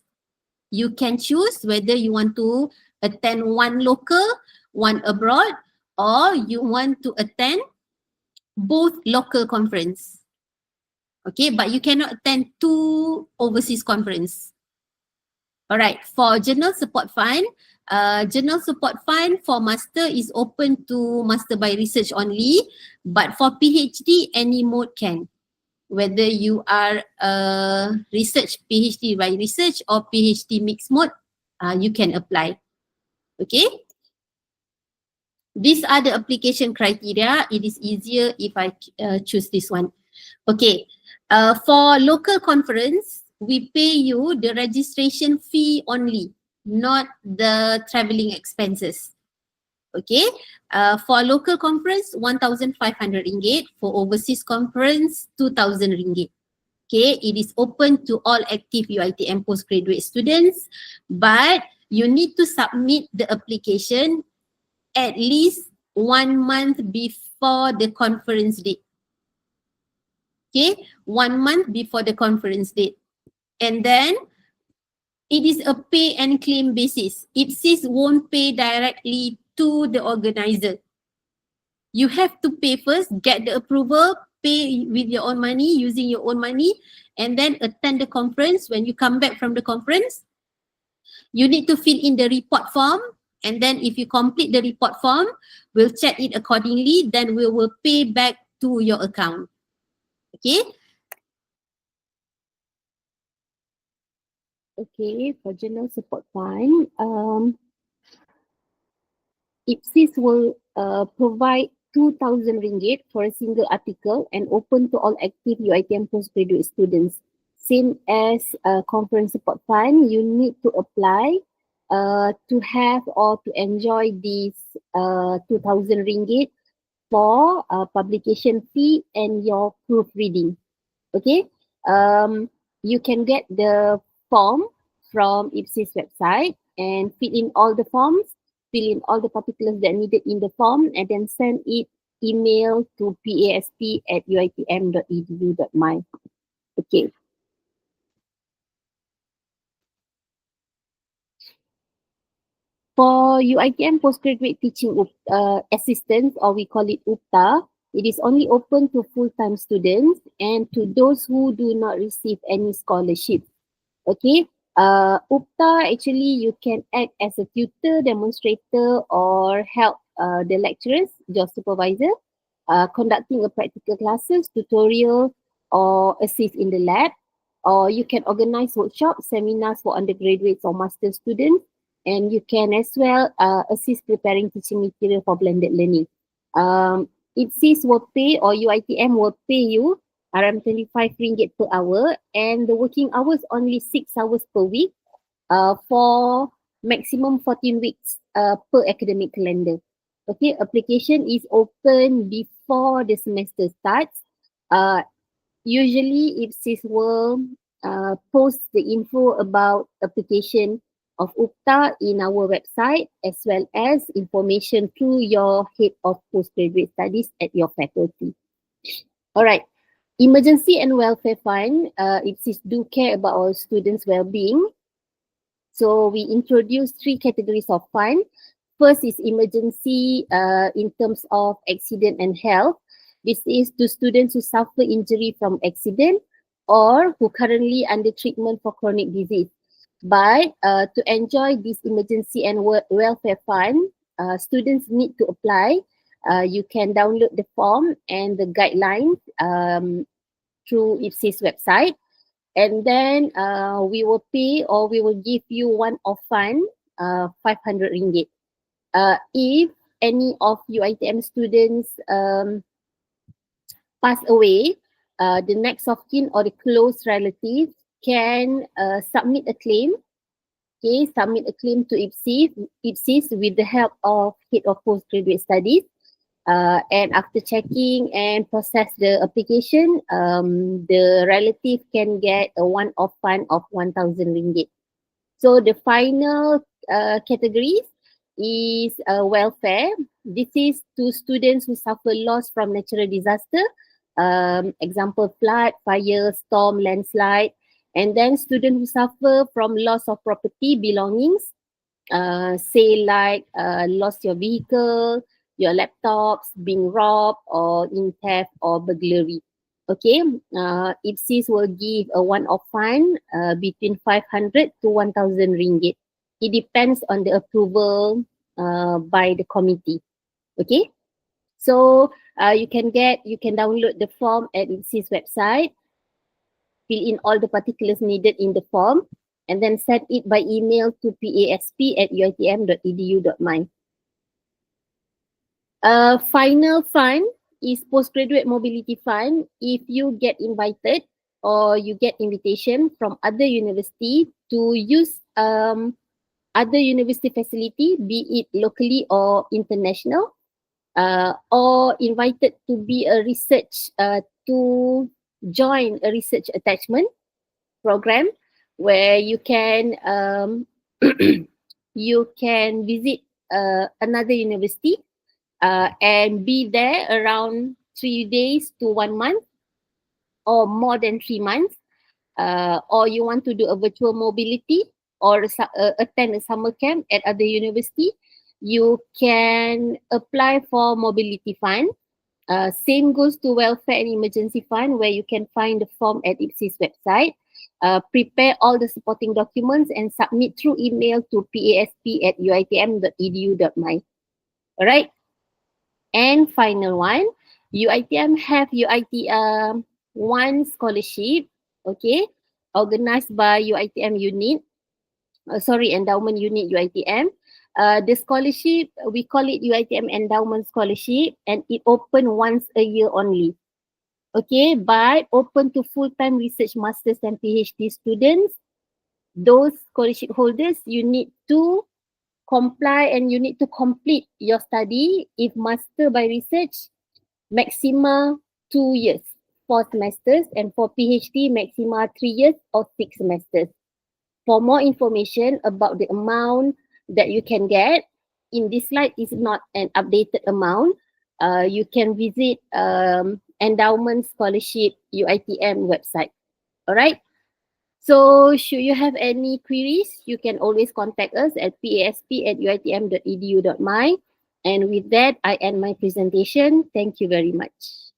You can choose whether you want to attend one local, one abroad, or you want to attend both local conference. Okay, but you cannot attend two overseas conference. Alright, for Journal Support Fund, Journal Support Fund for Master is open to Master by Research only, but for PhD, any mode can. Whether you are research, PhD by research or PhD mixed mode, you can apply. Okay. These are the application criteria. It is easier if I choose this one. Okay. For local conference, we pay you the registration fee only, not the traveling expenses. Okay. For local conference, 1,500 ringgit. For overseas conference, 2,000 ringgit. Okay, it is open to all active UiTM postgraduate students, but you need to submit the application at least 1 month before the conference date. Okay, 1 month before the conference date. And then it is a pay and claim basis. IPSis won't pay directly to the organizer. You have to pay first, get the approval, pay with your own money, using your own money, and then attend the conference. When you come back from the conference, you need to fill in the report form. And then if you complete the report form, we'll check it accordingly. Then we will pay back to your account. Okay. Okay, for Journal Support Fund, IPSis will provide 2,000 ringgit for a single article and open to all active UiTM postgraduate students. Same as conference support fund, you need to apply to have or to enjoy this 2,000 ringgit for publication fee and your proofreading. Okay, you can get the form from IPSis website and fill in all the forms, fill in all the particulars that are needed in the form, and then send it email to pasp@uitm.edu.my. Okay. For UiTM postgraduate teaching assistants, or we call it UPTA, it is only open to full-time students and to those who do not receive any scholarship. Okay, UPTA, actually you can act as a tutor, demonstrator, or help the lecturers, your supervisor, conducting a practical classes, tutorial, or assist in the lab. Or you can organize workshops, seminars for undergraduates or master students, and you can as well assist preparing teaching material for blended learning. IPSis will pay, or UiTM will pay you around 25 ringgit per hour, and the working hours only 6 hours per week for maximum 14 weeks per academic calendar. Okay, application is open before the semester starts. Usually IPSis will post the info about application of UPTA in our website, as well as information through your head of postgraduate studies at your faculty. All right. Emergency and welfare fund, IPSis do care about our students' well-being. So we introduce 3 categories of fund. First is emergency in terms of accident and health. This is to students who suffer injury from accident or who currently under treatment for chronic disease. But to enjoy this emergency and welfare fund, students need to apply. You can download the form and the guidelines through IPSis website, and then we will pay, or we will give you one-off fund, 500 ringgit. If any of UiTM students pass away, the next of kin or the close relative can submit a claim. Okay, submit a claim to IPSis with the help of Head of Postgraduate Studies. And after checking and process the application, the relative can get a one-off fund of 1,000 ringgit. So the final categories is welfare. This is to students who suffer loss from natural disaster, example flood, fire, storm, landslide, and then students who suffer from loss of property belongings, say like lost your vehicle, your laptops being robbed or in theft or burglary. Okay, IPSis will give a one-off fine between 500 to 1,000 ringgit. It depends on the approval by the committee. Okay, so you can download the form at IPSis website, fill in all the particulars needed in the form, and then send it by email to pasp@uitm.edu.my. Final fund is postgraduate mobility fund. If you get invited or you get invitation from other university to use other university facility, be it locally or international, or invited to be a research to join a research attachment program where you can you can visit another university and be there around 3 days to 1 month or more than 3 months, or you want to do a virtual mobility or attend a summer camp at other university, you can apply for mobility fund. Same goes to welfare and emergency fund, where you can find the form at IPSis website. Prepare all the supporting documents and submit through email to pasp@uitm.edu.my. Alright. And final one, UiTM have UiTM one scholarship, okay, organized by UiTM unit, endowment unit UiTM. The scholarship, we call it UiTM endowment scholarship, and it open once a year only. Okay, but open to full-time research masters and PhD students. Those scholarship holders, you need to comply and you need to complete your study. If master by research, maxima 2 years, 4 semesters, and for PhD, maxima 3 years or 6 semesters. For more information about the amount that you can get, in this slide is not an updated amount. You can visit endowment scholarship UiTM website. All right. So should you have any queries, you can always contact us at pasp@uitm.edu.my. And with that, I end my presentation. Thank you very much.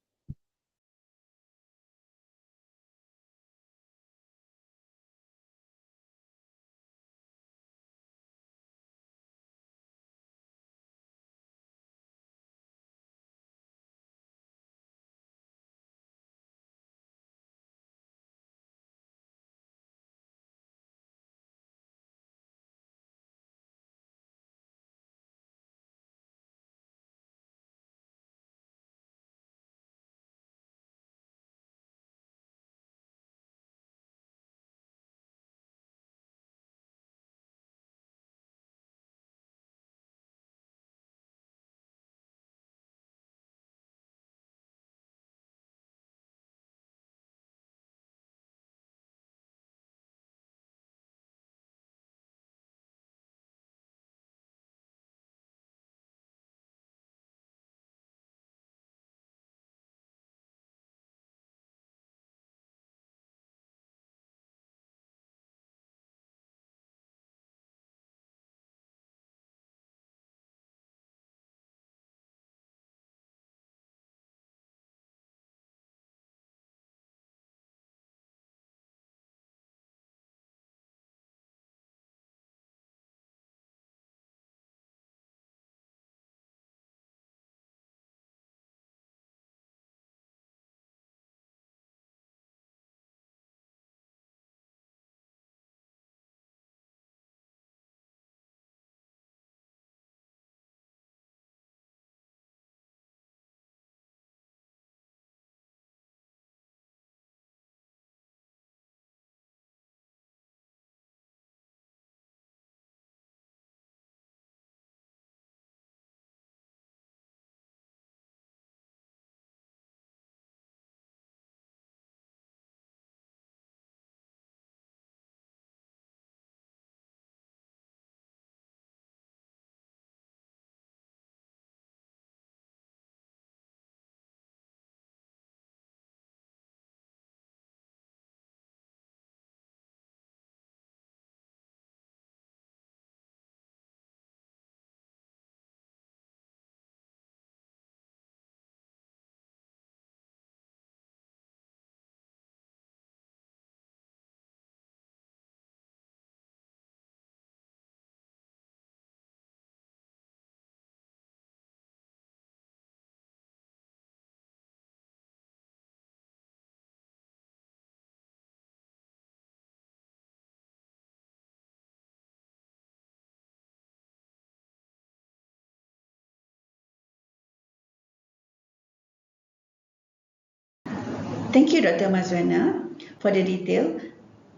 Thank you, Dr. Mazwana, for the detail.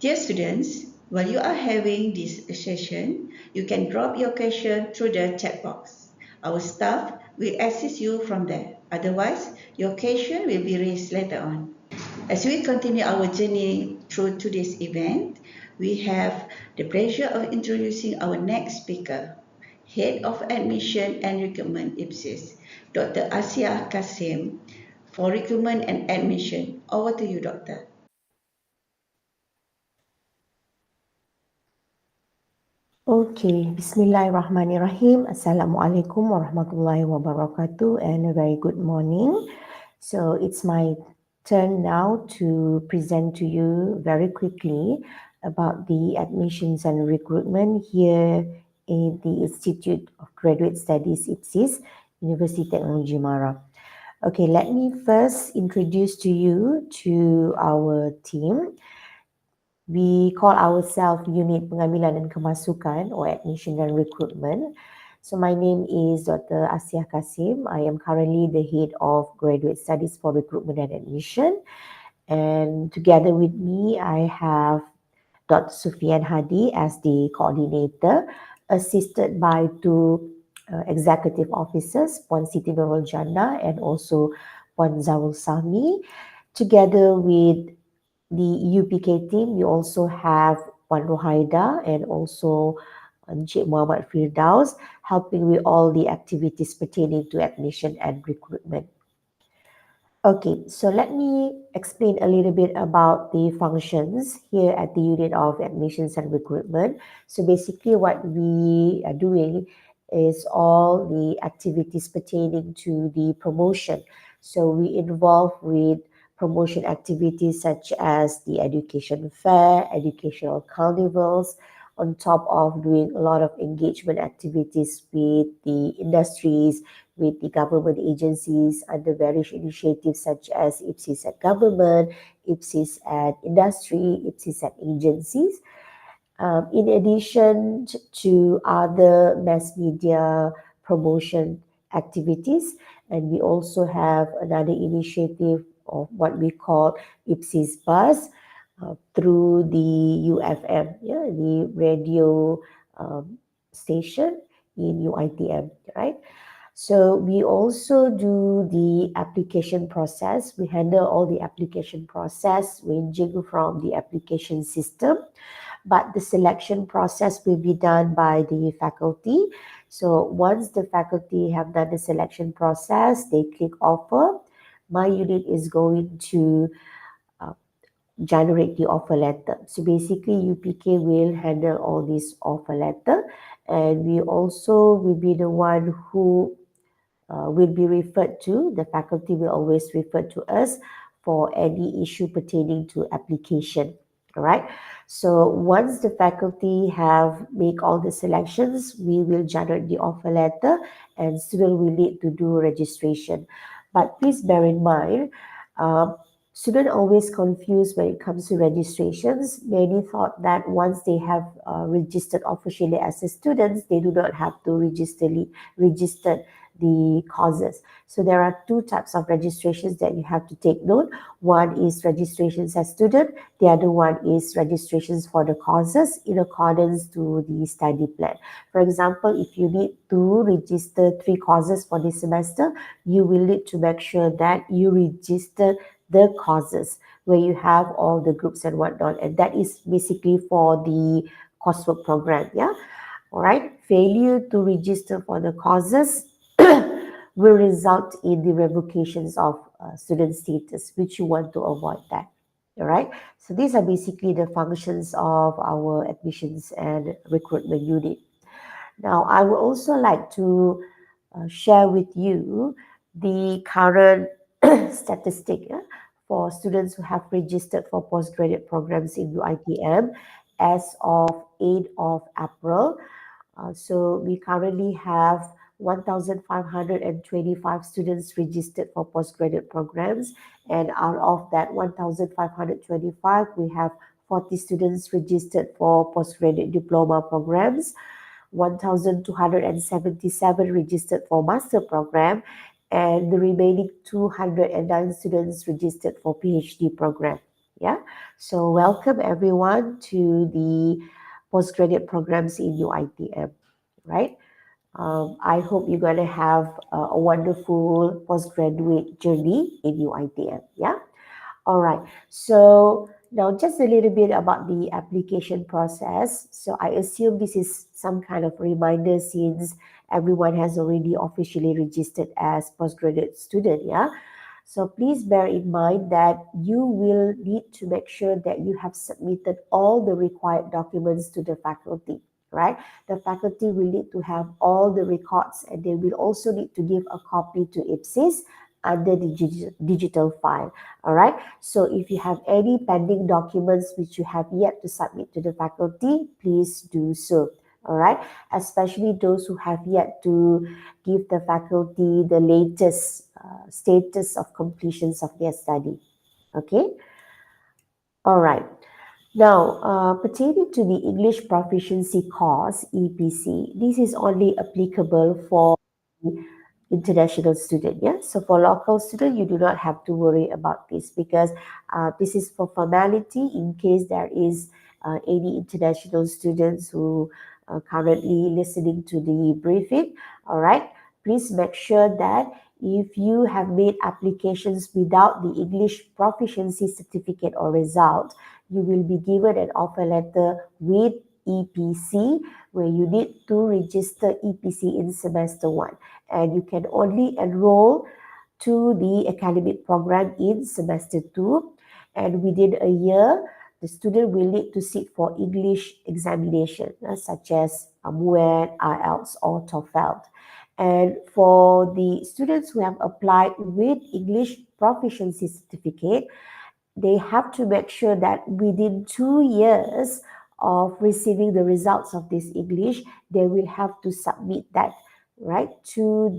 Dear students, while you are having this session, you can drop your question through the chat box. Our staff will assist you from there. Otherwise, your question will be raised later on. As we continue our journey through today's event, we have the pleasure of introducing our next speaker, Head of Admission and Recruitment IPSis, Dr. Asia Kasim, for Recruitment and Admission. Over to you, Doctor. Okay, Bismillahirrahmanirrahim. Assalamualaikum warahmatullahi wabarakatuh and a very good morning. So it's my turn now to present to you very quickly about the admissions and recruitment here in the Institute of Graduate Studies IPSis, University Technology Mara. Okay, let me first introduce to you to our team. We call ourselves Unit Pengambilan dan Kemasukan or Admission and Recruitment. So my name is Dr. Asia Kasim. I am currently the Head of Graduate Studies for Recruitment and Admission. And together with me, I have Dr. Sufian Hadi as the coordinator, assisted by two executive officers, Puan Siti Nurul Jannah and also Puan Zarul Sami. Together with the UPK team, we also have Puan Rohaida and also Encik Muhammad Firdaus helping with all the activities pertaining to admission and recruitment. Okay, so let me explain a little bit about the functions here at the Unit of Admissions and Recruitment. So basically what we are doing is all the activities pertaining to the promotion. So we involve with promotion activities such as the education fair, educational carnivals, on top of doing a lot of engagement activities with the industries, with the government agencies under various initiatives such as IPSis at government, IPSis at industry, IPSis at agencies. In addition to other mass media promotion activities, and we also have another initiative of what we call IPSis Bus through the UFM, the radio station in UiTM, right? So we also do the application process. We handle all the application process ranging from the application system, but the selection process will be done by the faculty. So once the faculty have done the selection process, they click offer. My unit is going to generate the offer letter. So basically UPK will handle all this offer letter, and we also will be the one who will be referred to. The faculty will always refer to us for any issue pertaining to application. All right. So once the faculty have make all the selections, we will generate the offer letter, and student will need to do registration. But please bear in mind, student always confused when it comes to registrations. Many thought that once they have registered officially as a student, they do not have to register the courses. So there are two types of registrations that you have to take note. One is registrations as student. The other one is registrations for the courses in accordance to the study plan. For example, if you need to register 3 courses for this semester, you will need to make sure that you register the courses where you have all the groups and whatnot. And that is basically for the coursework program. Yeah. All right. Failure to register for the courses will result in the revocations of student status, which you want to avoid that. All right. So these are basically the functions of our admissions and recruitment unit. Now, I would also like to share with you the current statistic for students who have registered for postgraduate programs in UiTM as of 8th of April. So we currently have 1,525 students registered for postgraduate programs, and out of that 1,525, we have 40 students registered for postgraduate diploma programs, 1,277 registered for master program, and the remaining 209 students registered for PhD program. Yeah, so welcome everyone to the postgraduate programs in UiTM, right? I hope you're going to have a wonderful postgraduate journey in UiTM. Yeah. All right. So now just a little bit about the application process. So I assume this is some kind of reminder since everyone has already officially registered as postgraduate student. Yeah. So please bear in mind that you will need to make sure that you have submitted all the required documents to the faculty, right? The faculty will need to have all the records and they will also need to give a copy to IPSis under the digital file. All right. So if you have any pending documents which you have yet to submit to the faculty, please do so. All right. Especially those who have yet to give the faculty the latest status of completions of their study. Okay. All right. Now, pertaining to the English Proficiency course, EPC, this is only applicable for international student. Yeah, so for local student, you do not have to worry about this because this is for formality in case there is any international students who are currently listening to the briefing. All right, please make sure that if you have made applications without the English proficiency certificate or result, you will be given an offer letter with EPC where you need to register EPC in semester 1 and you can only enroll to the academic program in semester 2 and within a year the student will need to sit for English examination such as MUET, IELTS or TOEFL. And for the students who have applied with English proficiency certificate, they have to make sure that within 2 years of receiving the results of this English, they will have to submit that, right, to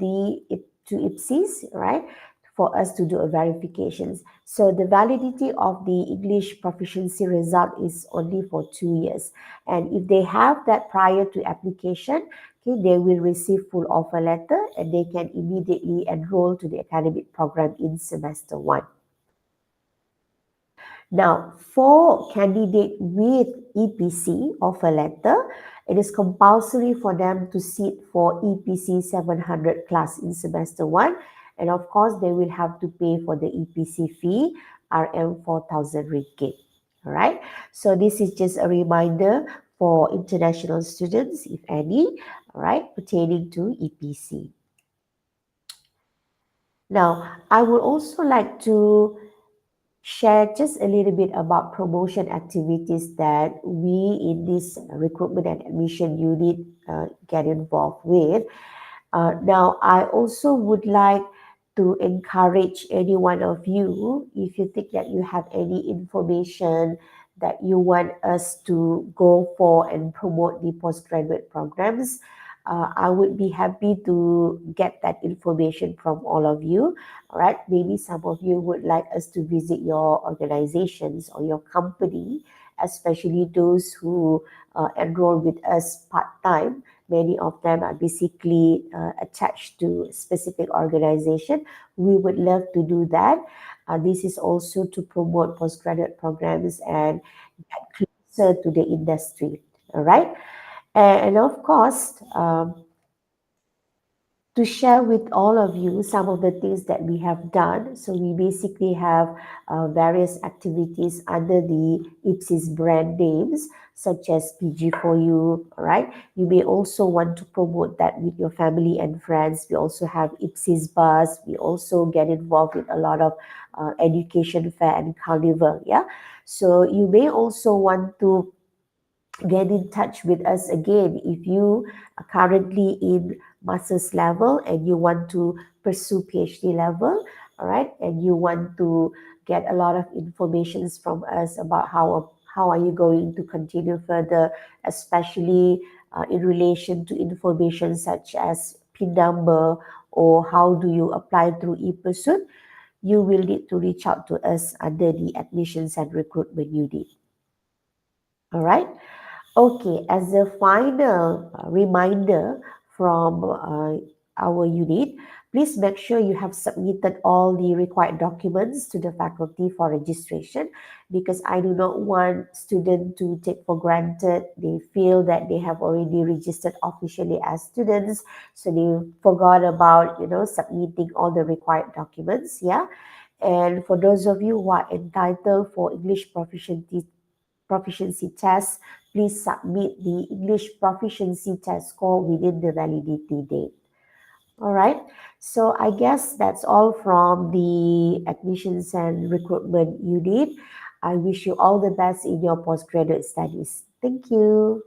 IPSis, right, for us to do a verifications. So the validity of the English proficiency result is only for 2 years. And if they have that prior to application, okay, they will receive full offer letter and they can immediately enroll to the academic program in semester 1. Now, for candidate with EPC offer letter, it is compulsory for them to sit for EPC 700 class in semester 1. And of course, they will have to pay for the EPC fee, RM 4,000 ringgit. All right. So this is just a reminder for international students, if any, all right, pertaining to EPC. Now, I would also like to share just a little bit about promotion activities that we in this recruitment and admission unit get involved with. Now, I also would like to encourage any one of you, if you think that you have any information that you want us to go for and promote the postgraduate programs, I would be happy to get that information from all of you. All right, maybe some of you would like us to visit your organizations or your company, especially those who enroll with us part-time. Many of them are basically attached to specific organization. We would love to do that. This is also to promote postgraduate programs and get closer to the industry. All right. And of course, to share with all of you some of the things that we have done. So we basically have various activities under the IPSis brand names, such as PG4U, right? You may also want to promote that with your family and friends. We also have IPSis Bus. We also get involved with a lot of education fair and carnival, yeah? So you may also want to get in touch with us again if you are currently in master's level and you want to pursue PhD level, all right, and you want to get a lot of informations from us about how are you going to continue further, especially in relation to information such as PIN number or how do you apply through ePursuit, you will need to reach out to us under the admissions and recruitment unit. All right. Okay, as a final reminder from our unit, Please make sure you have submitted all the required documents to the faculty for registration, because I do not want students to take for granted. They feel that they have already registered officially as students, so they forgot about, submitting all the required documents. Yeah. And for those of you who are entitled for English proficiency test, please submit the English proficiency test score within the validity date. All right. So I guess that's all from the admissions and recruitment unit. I wish you all the best in your postgraduate studies. Thank you.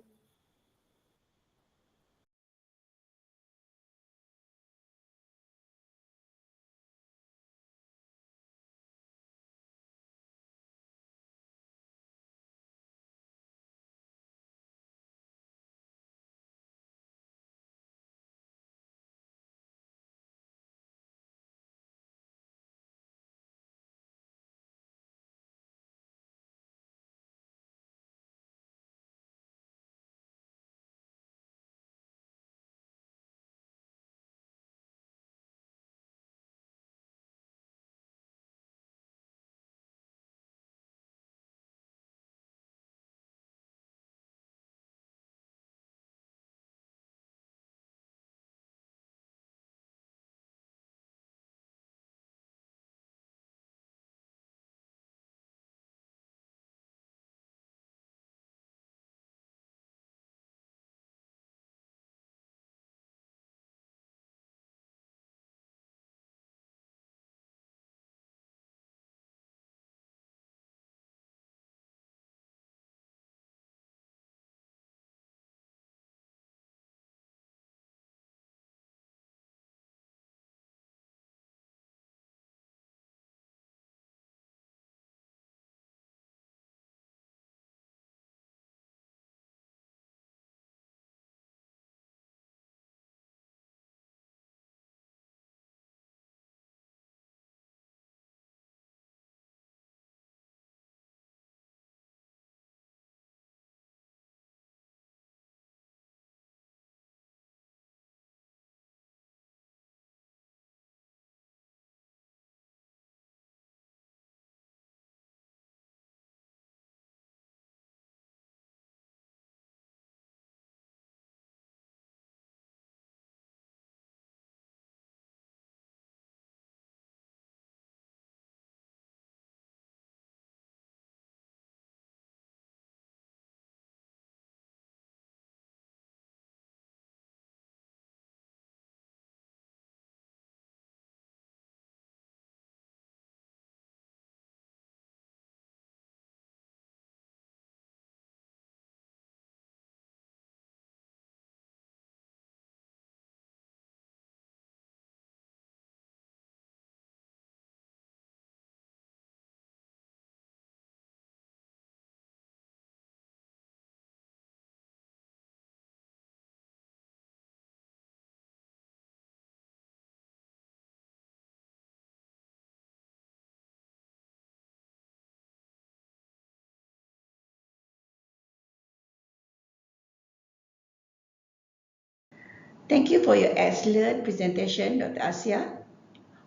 Thank you for your excellent presentation, Dr. Asia.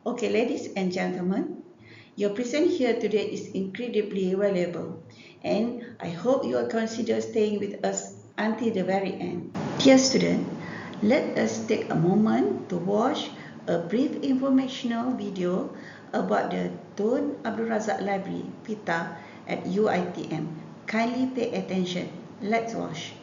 Okay, ladies and gentlemen, your present here today is incredibly valuable, and I hope you will consider staying with us until the very end. Dear student, let us take a moment to watch a brief informational video about the Tun Abdul Razak Library, PITA, at UiTM. Kindly pay attention. Let's watch.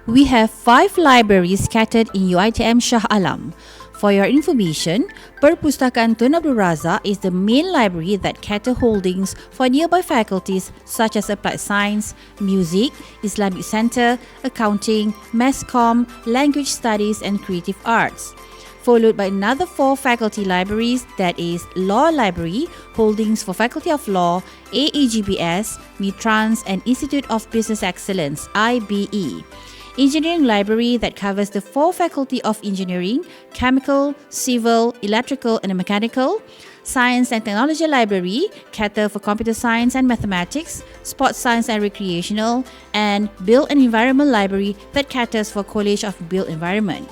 We have 5 libraries scattered in UiTM Shah Alam. For your information, Perpustakaan Tun Abdul Razak is the main library that cater holdings for nearby faculties such as Applied Science, Music, Islamic Center, Accounting, Mass Comm, Language Studies and Creative Arts. followed by another 4 faculty libraries, that is Law Library, holdings for Faculty of Law, AEGBS, Mitrans and Institute of Business Excellence, IBE. Engineering Library that covers the 4 Faculty of Engineering, Chemical, Civil, Electrical and Mechanical. Science and Technology Library cater for Computer Science and Mathematics, Sports Science and Recreational, and Built and Environment Library that caters for College of Built Environment.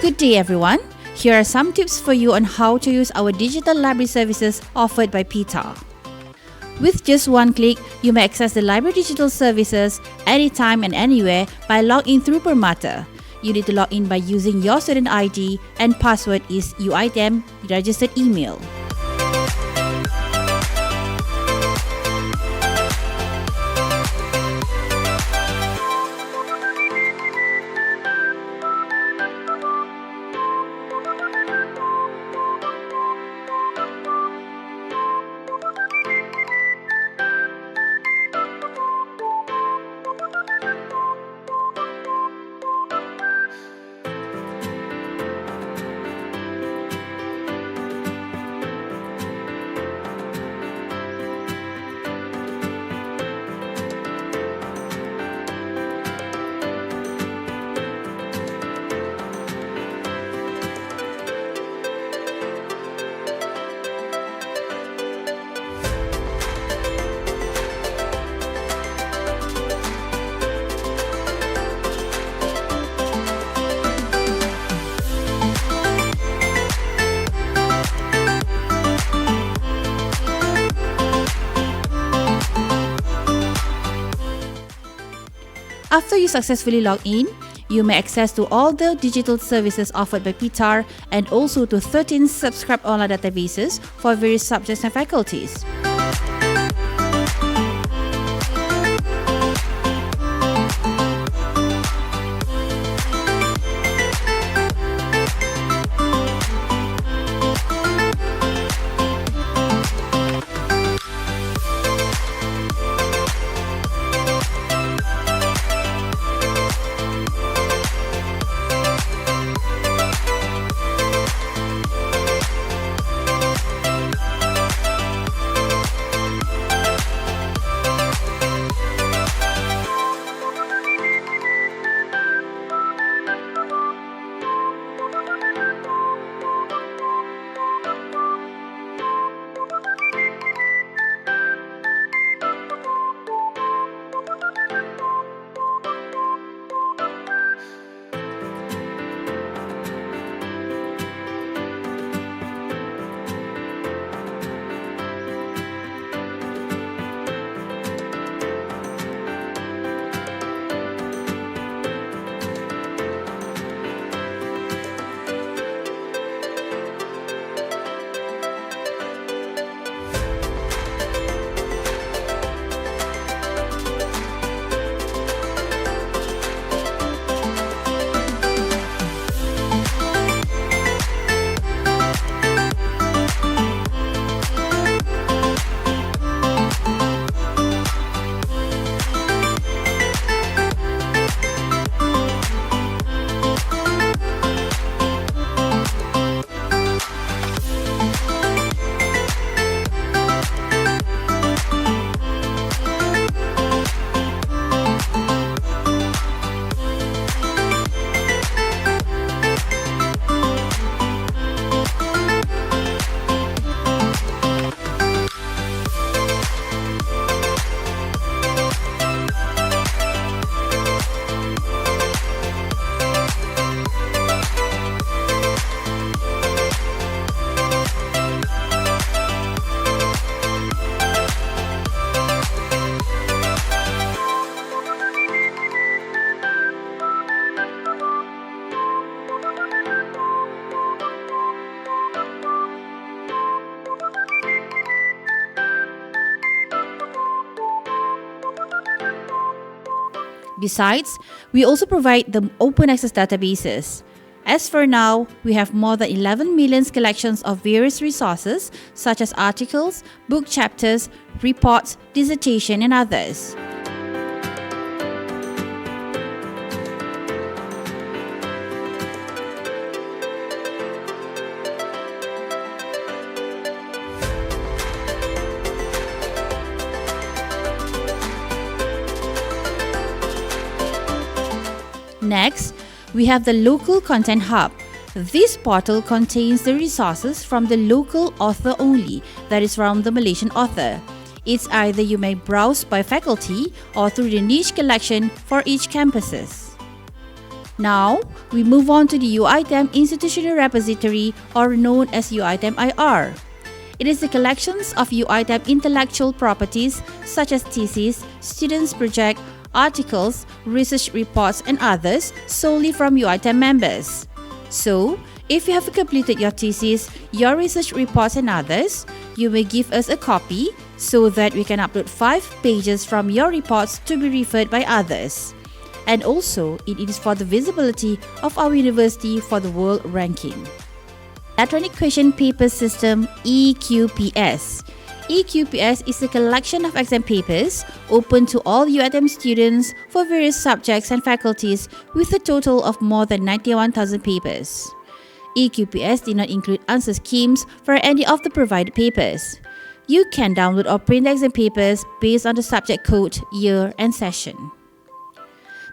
Good day everyone. Here are some tips for you on how to use our digital library services offered by PITA. With just one click, you may access the library digital services anytime and anywhere by logging through Permata. You need to log in by using your student ID and password is UiTM registered email. After you successfully log in, you may access to all the digital services offered by PITAR and also to 13 subscribed online databases for various subjects and faculties. Besides, we also provide the open access databases. As for now, we have more than 11 million collections of various resources such as articles, book chapters, reports, dissertation and others. Next, we have the Local Content Hub. This portal contains the resources from the local author only, that is from the Malaysian author. It's either you may browse by faculty or through the niche collection for each campuses. Now, we move on to the UiTM Institutional Repository, or known as UiTM IR. It is the collections of UiTM intellectual properties such as theses, students' project, articles, research reports and others solely from UiTM members. So, if you have completed your thesis, your research reports and others, you may give us a copy so that we can upload 5 pages from your reports to be referred by others. And also, it is for the visibility of our university for the world ranking. Electronic Question Paper System EQPS. EQPS is a collection of exam papers open to all UiTM students for various subjects and faculties with a total of more than 91,000 papers. EQPS did not include answer schemes for any of the provided papers. You can download or print the exam papers based on the subject code, year and session.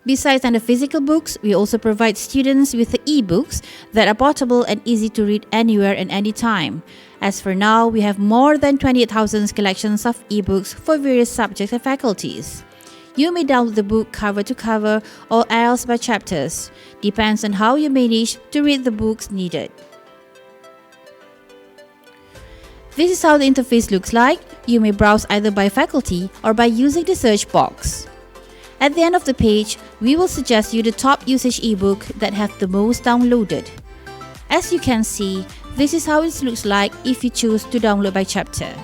Besides the physical books, we also provide students with the e-books that are portable and easy to read anywhere and anytime. As for now, we have more than 28,000 collections of e-books for various subjects and faculties. You may download the book cover to cover or else by chapters. Depends on how you manage to read the books needed. This is how the interface looks like. You may browse either by faculty or by using the search box. At the end of the page, we will suggest you the top usage ebook that have the most downloaded. As you can see, this is how it looks like if you choose to download by chapter.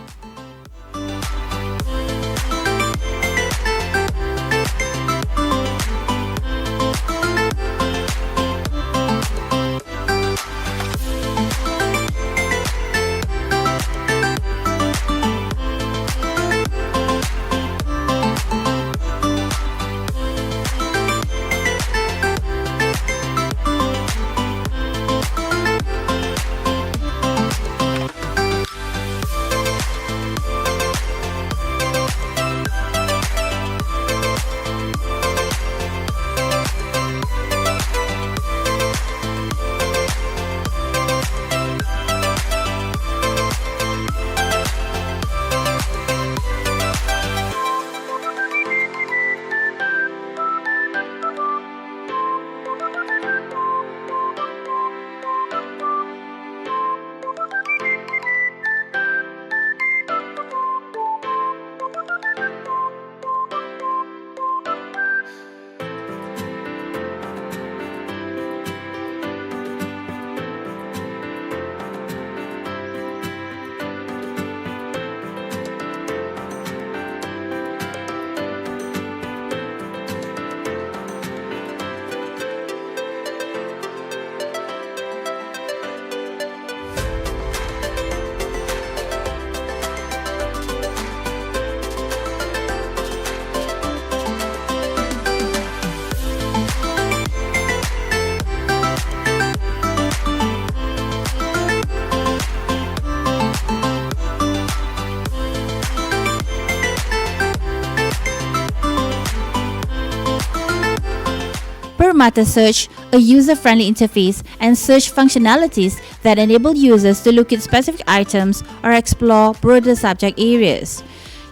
Mata Search, a user-friendly interface and search functionalities that enable users to look at specific items or explore broader subject areas.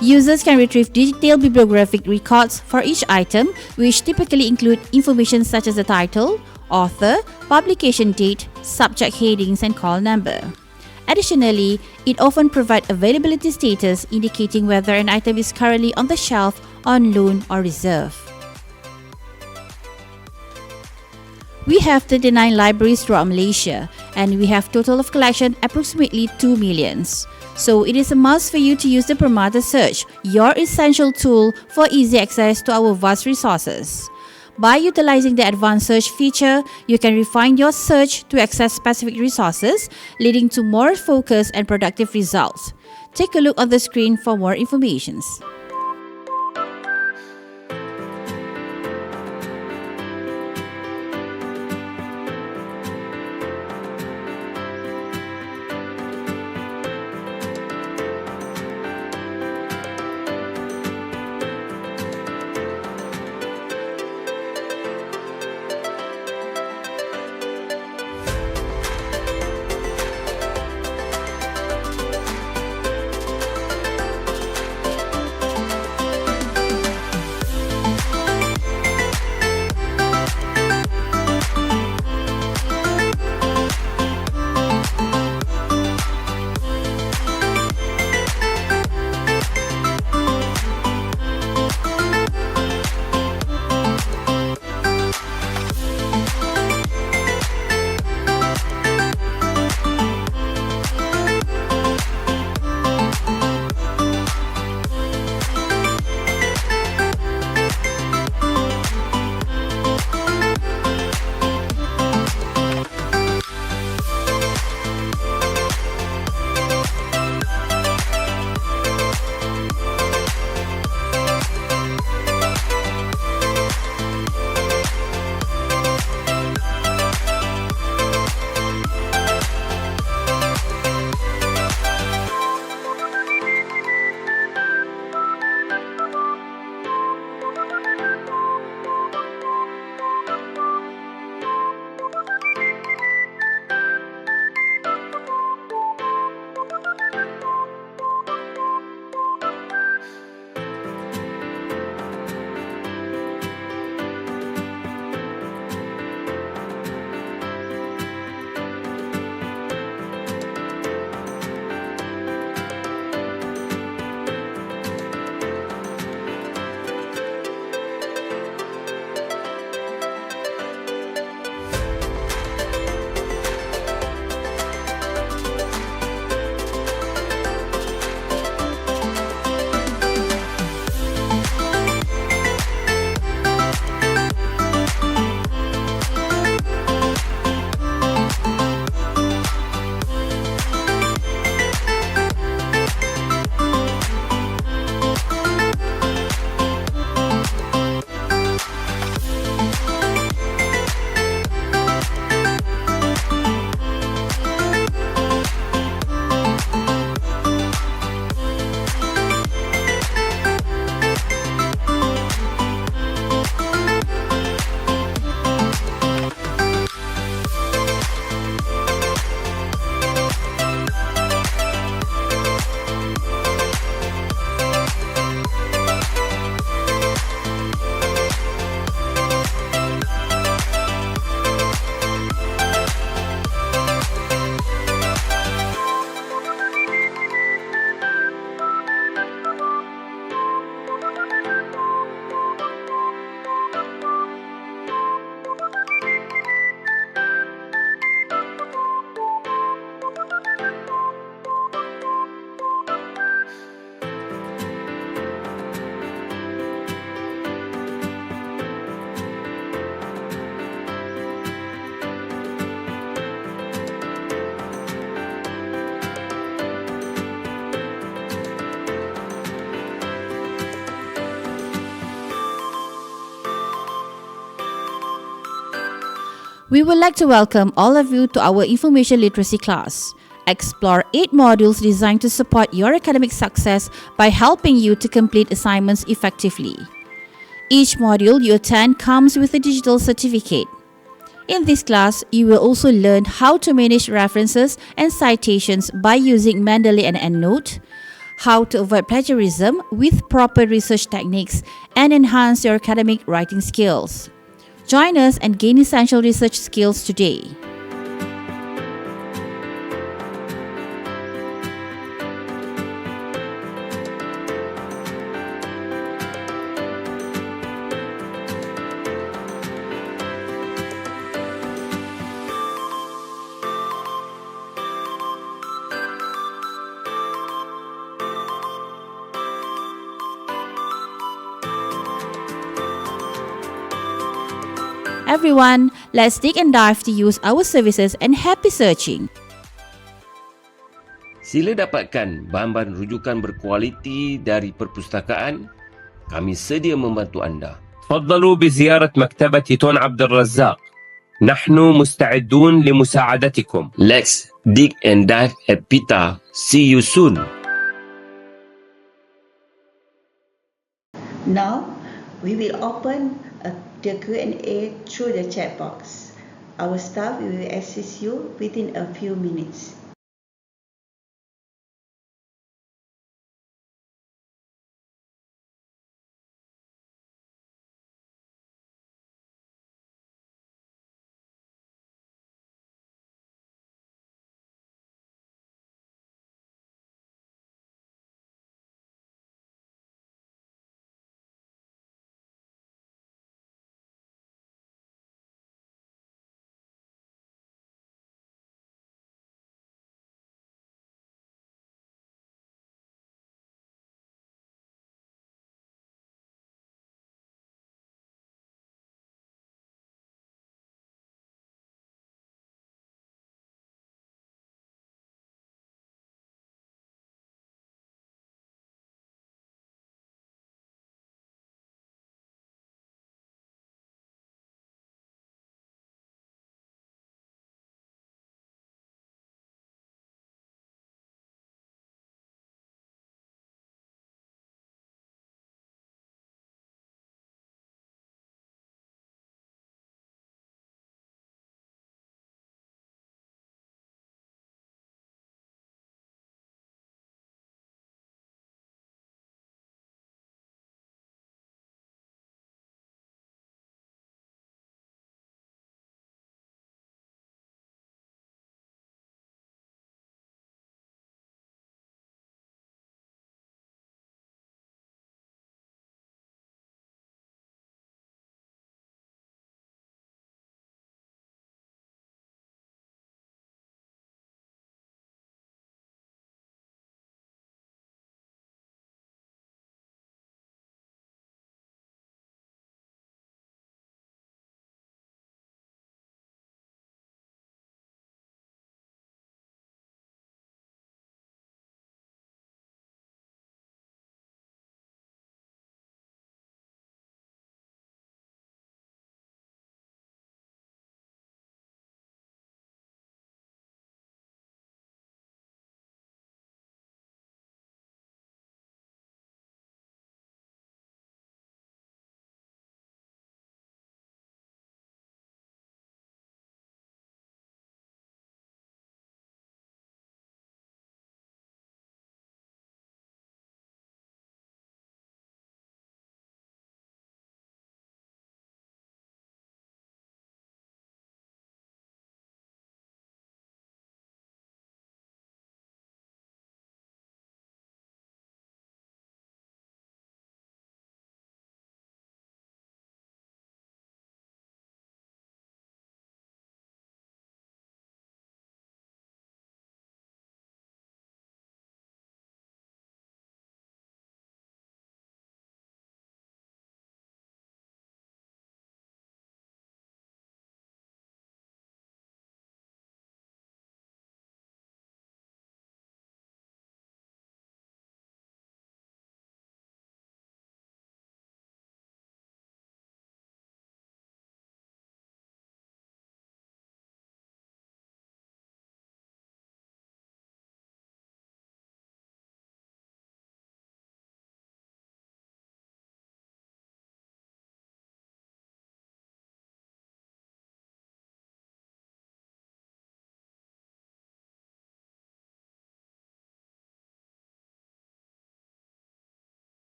Users can retrieve detailed bibliographic records for each item, which typically include information such as the title, author, publication date, subject headings, and call number. Additionally, it often provides availability status indicating whether an item is currently on the shelf, on loan, or reserve. We have 39 libraries throughout Malaysia, and we have total of collection approximately 2 millions. So it is a must for you to use the Permata Search, your essential tool for easy access to our vast resources. By utilizing the advanced search feature, you can refine your search to access specific resources, leading to more focused and productive results. Take a look on the screen for more information. We would like to welcome all of you to our information literacy class. Explore 8 modules designed to support your academic success by helping you to complete assignments effectively. Each module you attend comes with a digital certificate. In this class, you will also learn how to manage references and citations by using Mendeley and EndNote, how to avoid plagiarism with proper research techniques, and enhance your academic writing skills. Join us and gain essential research skills today. everyone, let's dig and dive to use our services and happy searching. Sila dapatkan bahan-bahan rujukan berkualiti dari perpustakaan. Kami sedia membantu anda. تفضلوا بزيارة مكتبة تون عبد الرزاق. نحن مستعدون لمساعدتكم. Let's dig and dive at PITA. See you soon. Now, we will open the Q&A through the chat box. Our staff will assist you within a few minutes.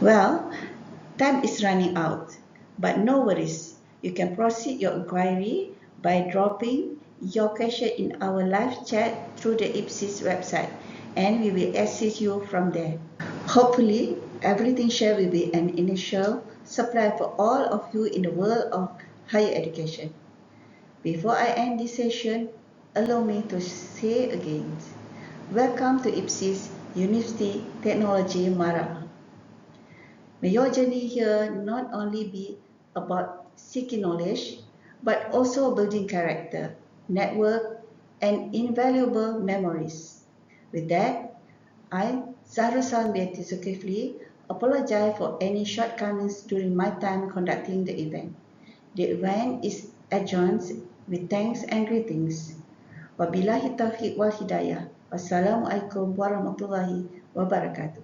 Well, time is running out, but no worries. You can proceed your inquiry by dropping your question in our live chat through the IPSis website, and we will assist you from there. Hopefully, everything shared will be an initial supply for all of you in the world of higher education. Before I end this session, allow me to say again, welcome to IPSis University Technology Mara. May your journey here not only be about seeking knowledge, but also building character, network, and invaluable memories. With that, I, Zahrusal Zulkifli, apologize for any shortcomings during my time conducting the event. The event is adjourned with thanks and greetings. Wabillahi taufiq wal hidayah. Wassalamualaikum warahmatullahi wabarakatuh.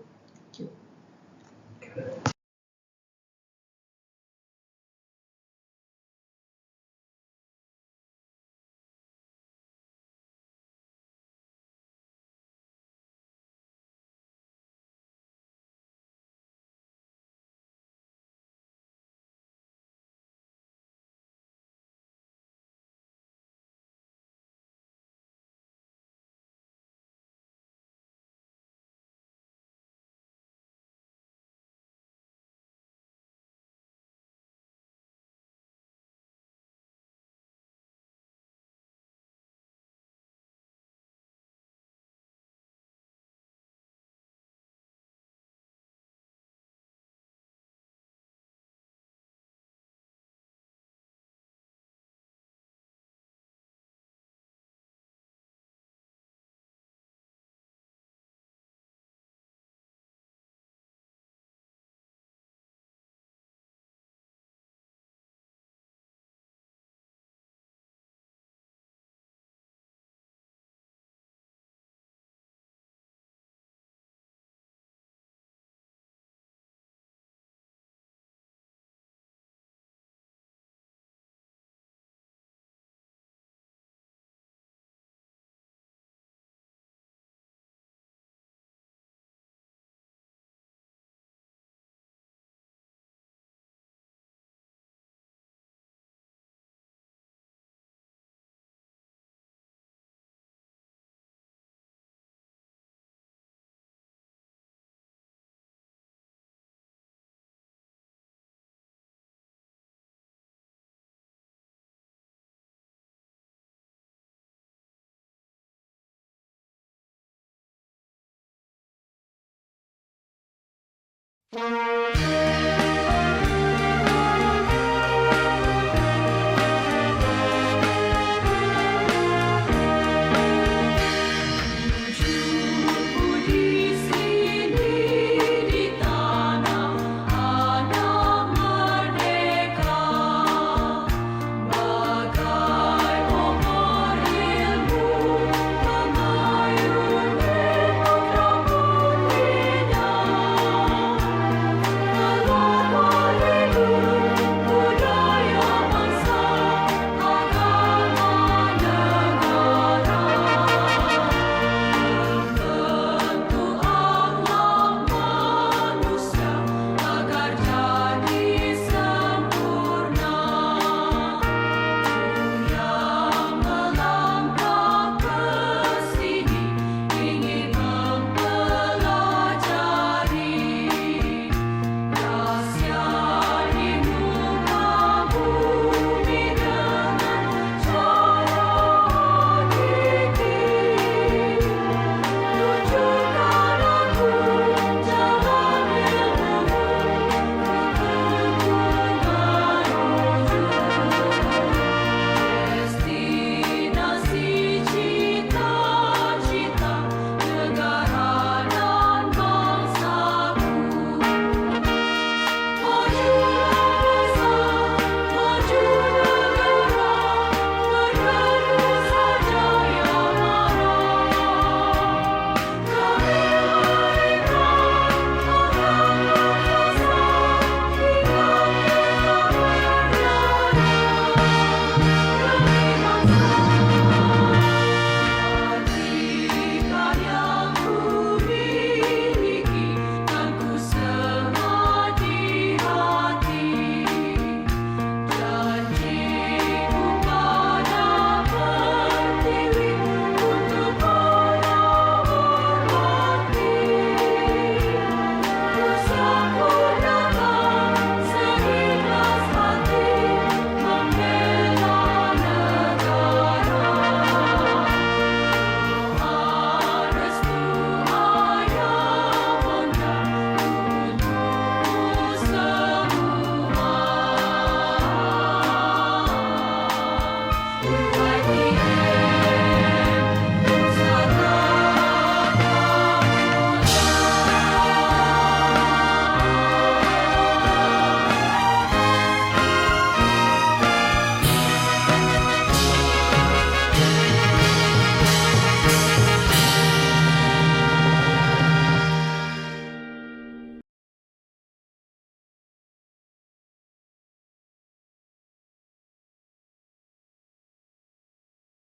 Thank you.